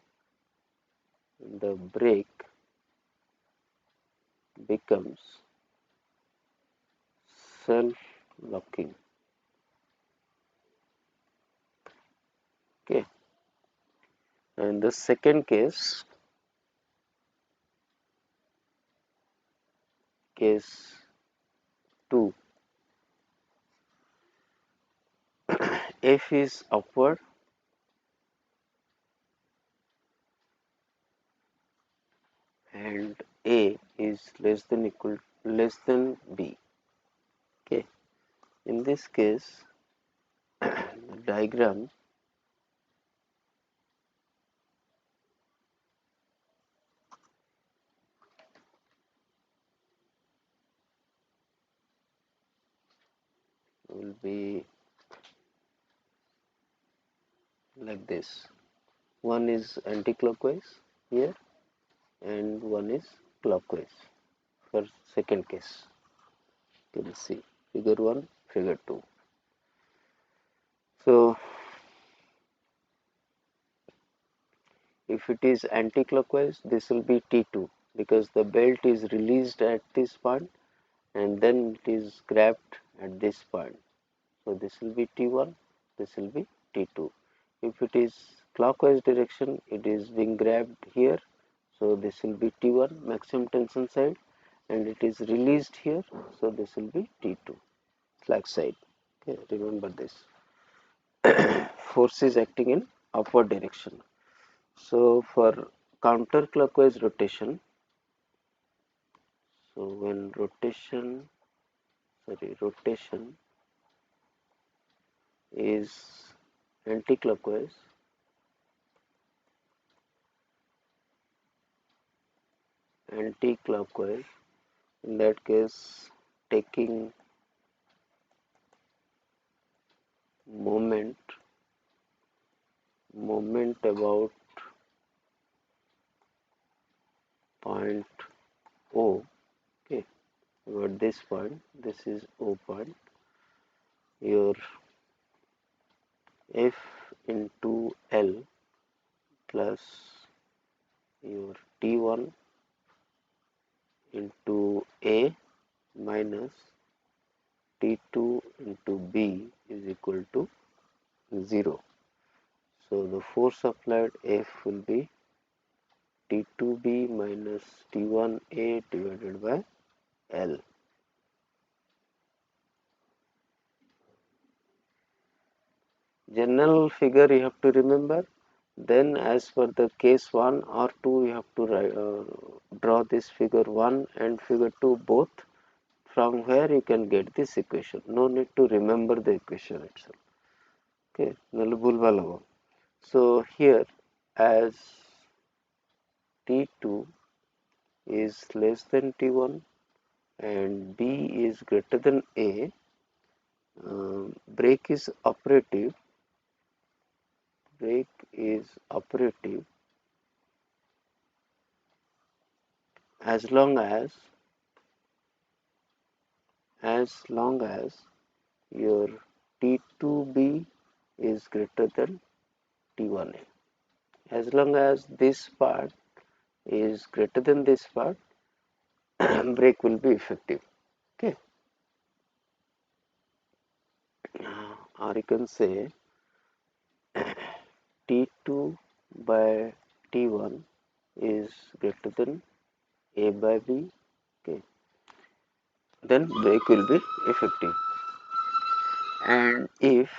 The brake becomes self-locking. Okay, and the second case 2, F is upward and A is less than B. Okay, in this case the diagram will be like this. One is anti-clockwise here and one is clockwise for second case. You can see figure 1, figure 2. So if it is anti-clockwise, this will be T2 because the belt is released at this point and then it is grabbed at this point. So this will be T1, this will be T2. If it is clockwise direction, it is being grabbed here. So this will be T1, maximum tension side, and it is released here. So this will be T2, slack side. Okay, remember this. Force is acting in upward direction. So for counterclockwise rotation, so when rotation is anti-clockwise, in that case taking moment about point O. Okay, about this point, this is O point, your F into L plus your T1 into A minus T2 into B is equal to 0. So the force applied F will be T2B minus T1A divided by L. General figure you have to remember. Then as for the case 1 or 2, you have to draw this figure 1 and figure 2 both, from where you can get this equation. No need to remember the equation itself. Okay, so here as T2 is less than T1 and B is greater than A, brake is operative. Brake is operative as long as your T2B is greater than T1A. As long as this part is greater than this part, brake will be effective. Okay. Or you can say T2 by T1 is greater than A by B. Okay. Then brake will be effective. And if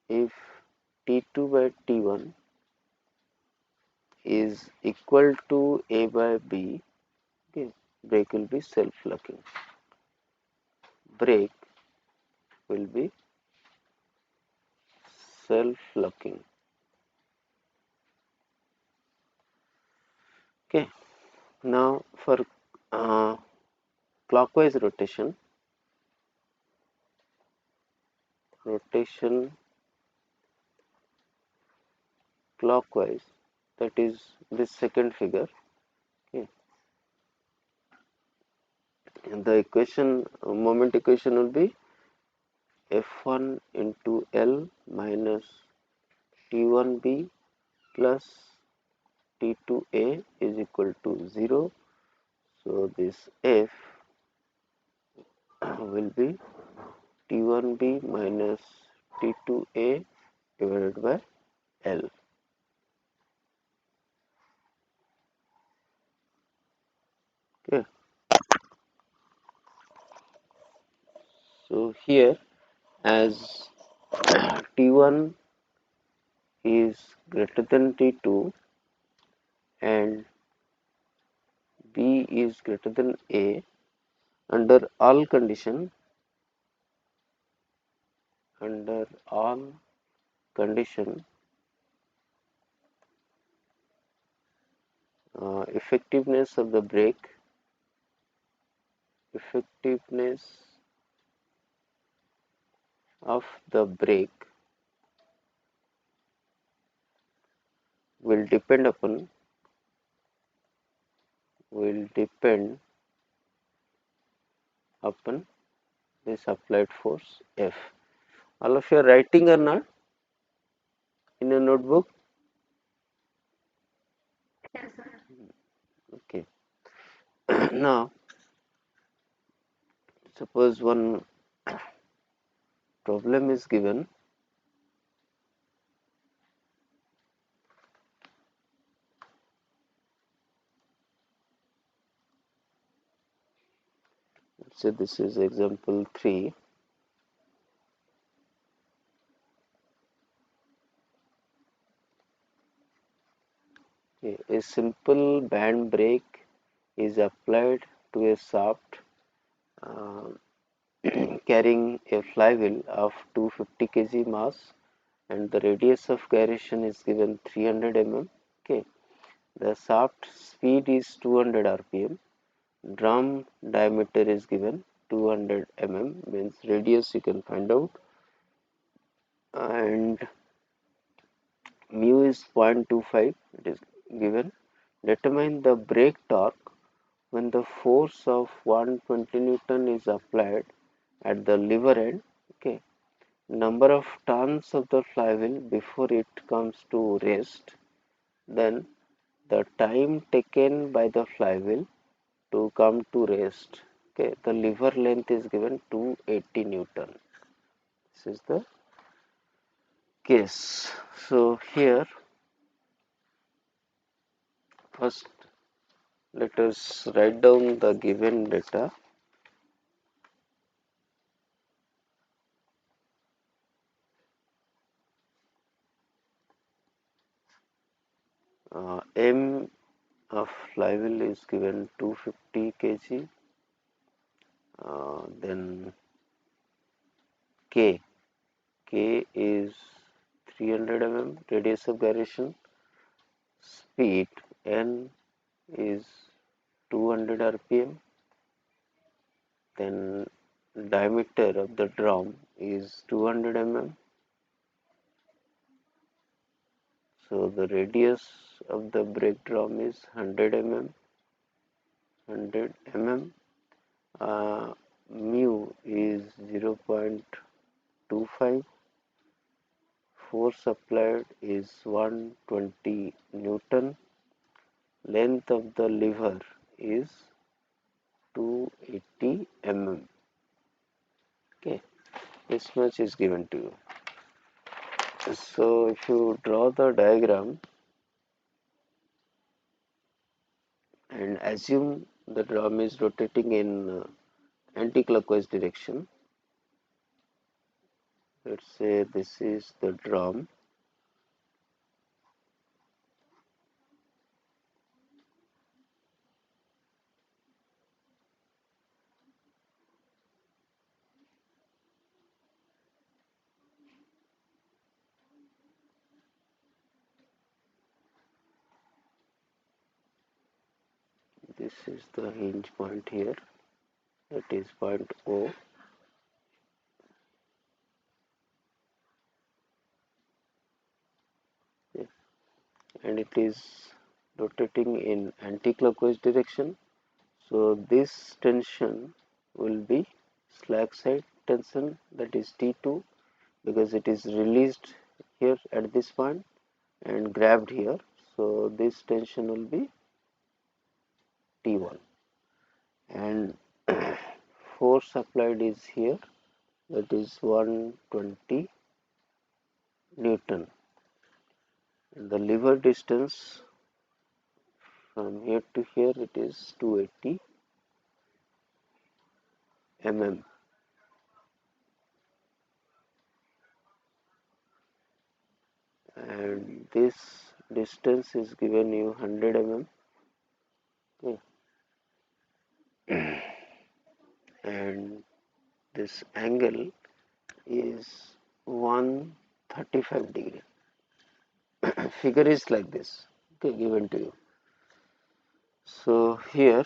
T2 by T1 is equal to A by B, okay, brake will be self-locking. Brake will be self-locking. Okay. Now for clockwise rotation clockwise, that is this second figure. Okay. And the equation, moment equation will be F1 into L minus T1B plus T2A is equal to 0. So this F will be T1B minus T2A divided by L. Okay. So here as T1 is greater than T2 and B is greater than A, under all condition, effectiveness of the brake will depend upon this applied force F. All of you are writing or not in a notebook? Okay. Now suppose one problem is given. Let's say this is example 3. Okay. A simple band brake is applied to a shaft carrying a flywheel of 250 kg mass, and the radius of gyration is given 300 mm. Okay. The shaft speed is 200 rpm. Drum diameter is given 200 mm, means radius you can find out, and mu is 0.25, it is given. Determine the brake torque when the force of 120 Newton is applied at the lever end. Okay. Number of turns of the flywheel before it comes to rest. Then the time taken by the flywheel to come to rest. Okay, the lever length is given 280 Newton. This is the case. So here first let us write down the given data. M of flywheel is given 250 kg. Then K is 300 mm, radius of gyration. Speed N is 200 rpm. Then diameter of the drum is 200 mm. So the radius of the brake drum is 100 mm. 100 mm. Mu is 0.25. Force applied is 120 Newton. Length of the lever is 280 mm. Okay, this much is given to you. So if you draw the diagram and assume the drum is rotating in anti-clockwise direction, let's say this is the drum. This is the hinge point here, that is point O. Okay. And it is rotating in anti-clockwise direction. So this tension will be slack side tension, that is T2, because it is released here at this point and grabbed here. So this tension will be T1, and force applied is here, that is 120 Newton. And the lever distance from here to here, it is 280 mm. And this distance is given you 100 mm. Okay. And this angle is 135 degree. Figure is like this, okay, given to you. So here,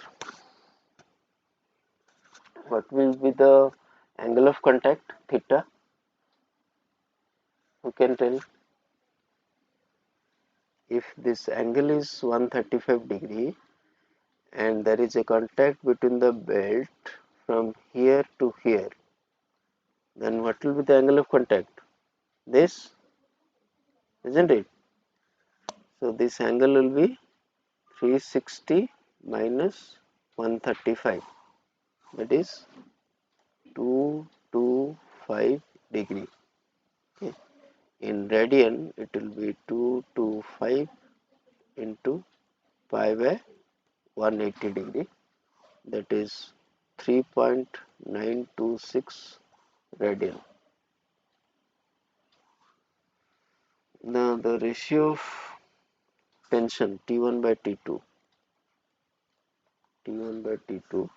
what will be the angle of contact, theta? Who can tell? If this angle is 135 degree and there is a contact between the belt from here to here, then what will be the angle of contact? This, isn't it? So this angle will be 360 minus 135, that is 225 degree. Okay. In radian, it will be 225 into pi by 180 degree, that is 3.926 radian. Now the ratio of tension T1 by T2, T1 by T2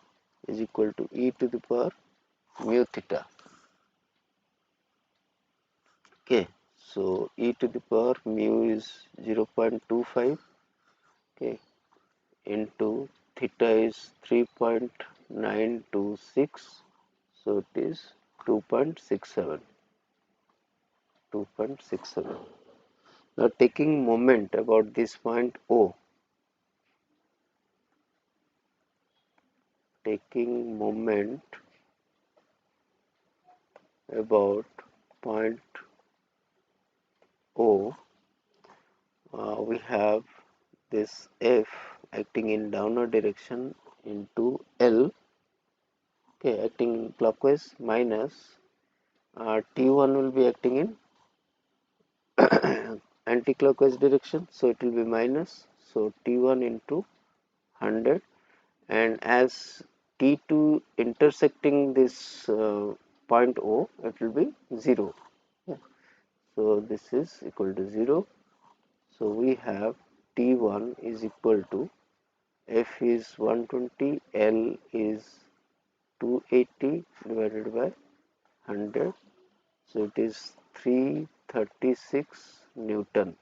is equal to e to the power mu theta. Okay, so e to the power mu is 0.25, okay, into theta is 3.926, so it is 2.67. Now taking moment about this point O, taking moment about point O, we have this F acting in downward direction into L, okay, acting clockwise, minus T1 will be acting in anti-clockwise direction, so it will be minus, so T1 into 100, and as T2 intersecting this point O, it will be 0. Yeah. So this is equal to 0. So we have T1 is equal to F is 120, L is 280 divided by 100. So it is 336 Newton.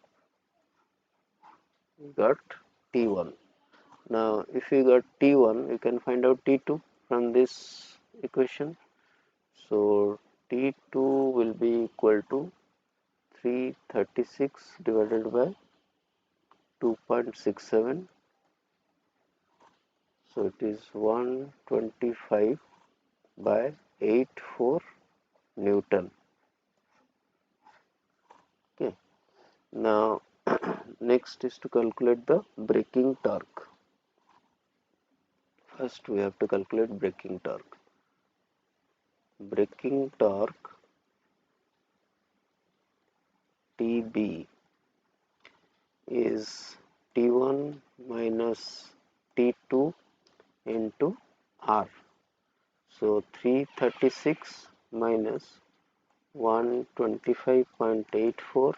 We got T1. Now if we got T1, we can find out T2 from this equation. So T2 will be equal to 336 divided by 2.67. So it is 125 by 84 Newton. Okay. Now next is to calculate the braking torque. First we have to calculate braking torque. Braking torque TB is T1 minus T2 into R. So 336 minus 125.84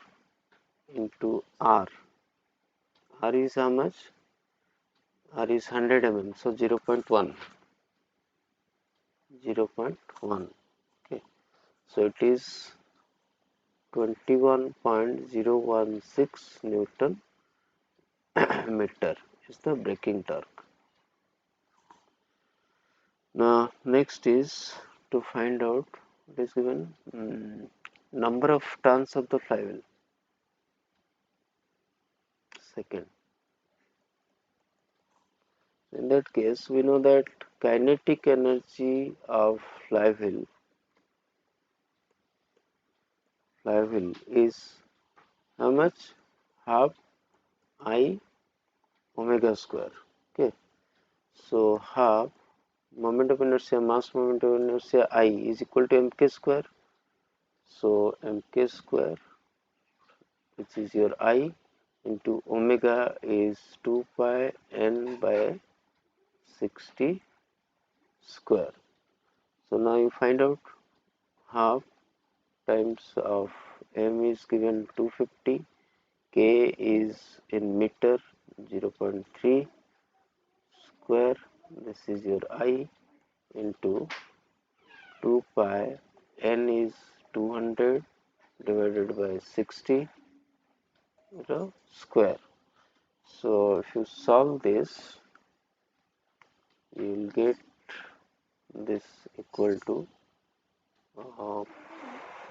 into R. R is how much? R is 100 mm, so 0.1. 0.1. Okay, so it is 21.016 Newton meter is the braking torque. Now next is to find out what is given number of turns of the flywheel. Second, in that case we know that kinetic energy of flywheel is how much? Half I omega square. Okay, so half moment of inertia, mass moment of inertia I is equal to mk square. So mk square, which is your I, into omega is 2 pi n by 60 square. So now you find out half times of m is given 250, k is in meter 0.3 square, this is your I, into 2 pi n is 200 divided by 60 square. So if you solve this, you will get this equal to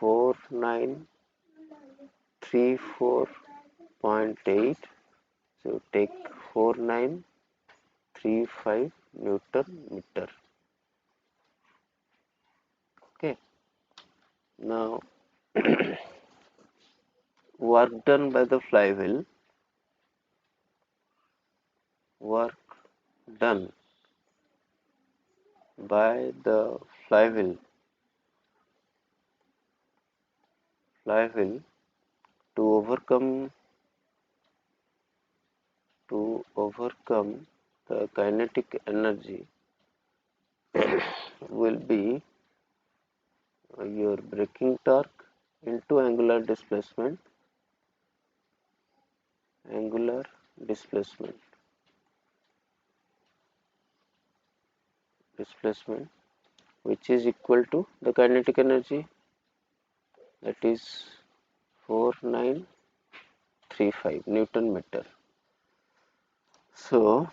4934.8. So take 4935 Newton meter. Okay. Now work done by the flywheel. Work done by the flywheel to overcome the kinetic energy will be your braking torque into angular displacement which is equal to the kinetic energy, that is 4935 Newton meter. So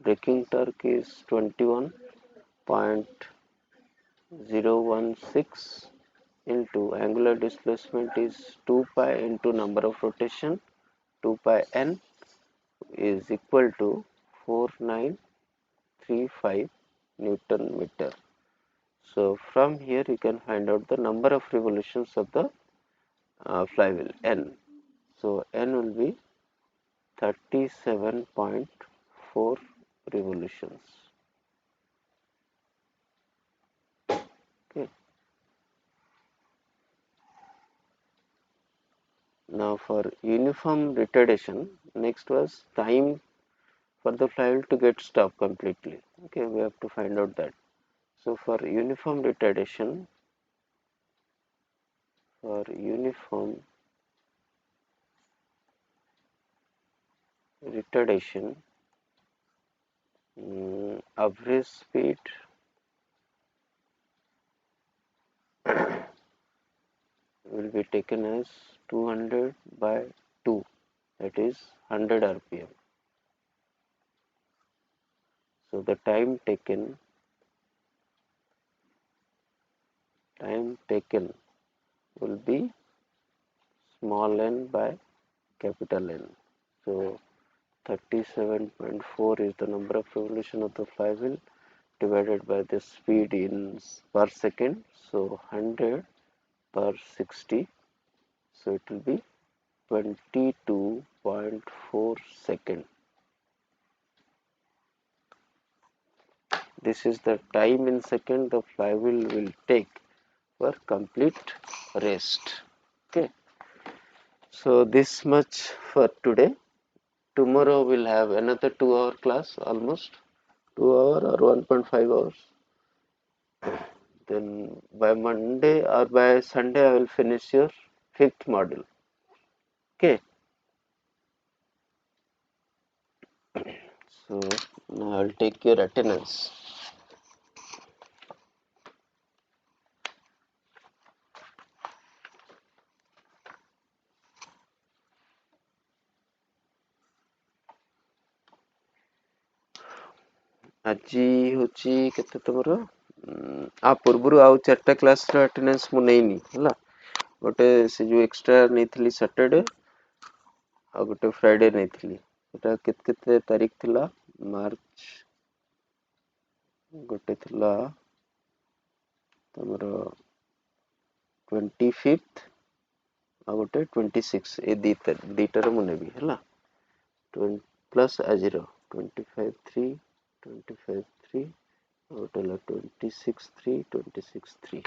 braking torque is 21.016 into angular displacement is 2 pi into number of rotation 2 pi n is equal to 4935 Newton meter. So from here you can find out the number of revolutions of the flywheel n. So n will be 37.4 revolutions. Okay. Now for uniform retardation, next was time for the flywheel to get stopped completely. Okay, we have to find out that. So for uniform retardation, average speed will be taken as 200 by 2, that is 100 rpm. So the time taken will be small n by capital N. So 37.4 is the number of revolution of the flywheel divided by the speed in per second. So 100 per 60. So it will be 22.4 second. This is the time in second the flywheel will take for complete rest. Okay. So this much for today. Tomorrow we'll have another 2-hour class, almost 2 hour or 1.5 hours. Then by Monday or by Sunday I will finish your 5th module. Okay. So now I'll take your attendance. ଆଜି ହେଉଛି କେତେ ତମର ପୂର୍ବରୁ ଆଉ 4ଟା କ୍ଲାସର attendance ମୁଁ ନେଇନି ହେଲା ଗୋଟେ ସେ ଯେଉଁ ଏକ୍ସଟ୍ରା ନେଇଥିଲି ସଟରଡେ ଆଉ ଗୋଟେ ଫ୍ରାଇଡେ ନେଇଥିଲି ସେଟା କେତେ କେତେ ତାରିଖ ଥିଲା ମାର୍ଚ୍ଚ ଗୋଟେ ଥିଲା ତମର 25th ଆଉ ଗୋଟେ 26 ଏ ଦିଟାରେ ମୁଁ ନେବି ହେଲା ପ୍ଲସ୍ ଆଜିର 25/3 25/3 ଆଉ ଗୋଟେ ହେଲା 26/3 26/3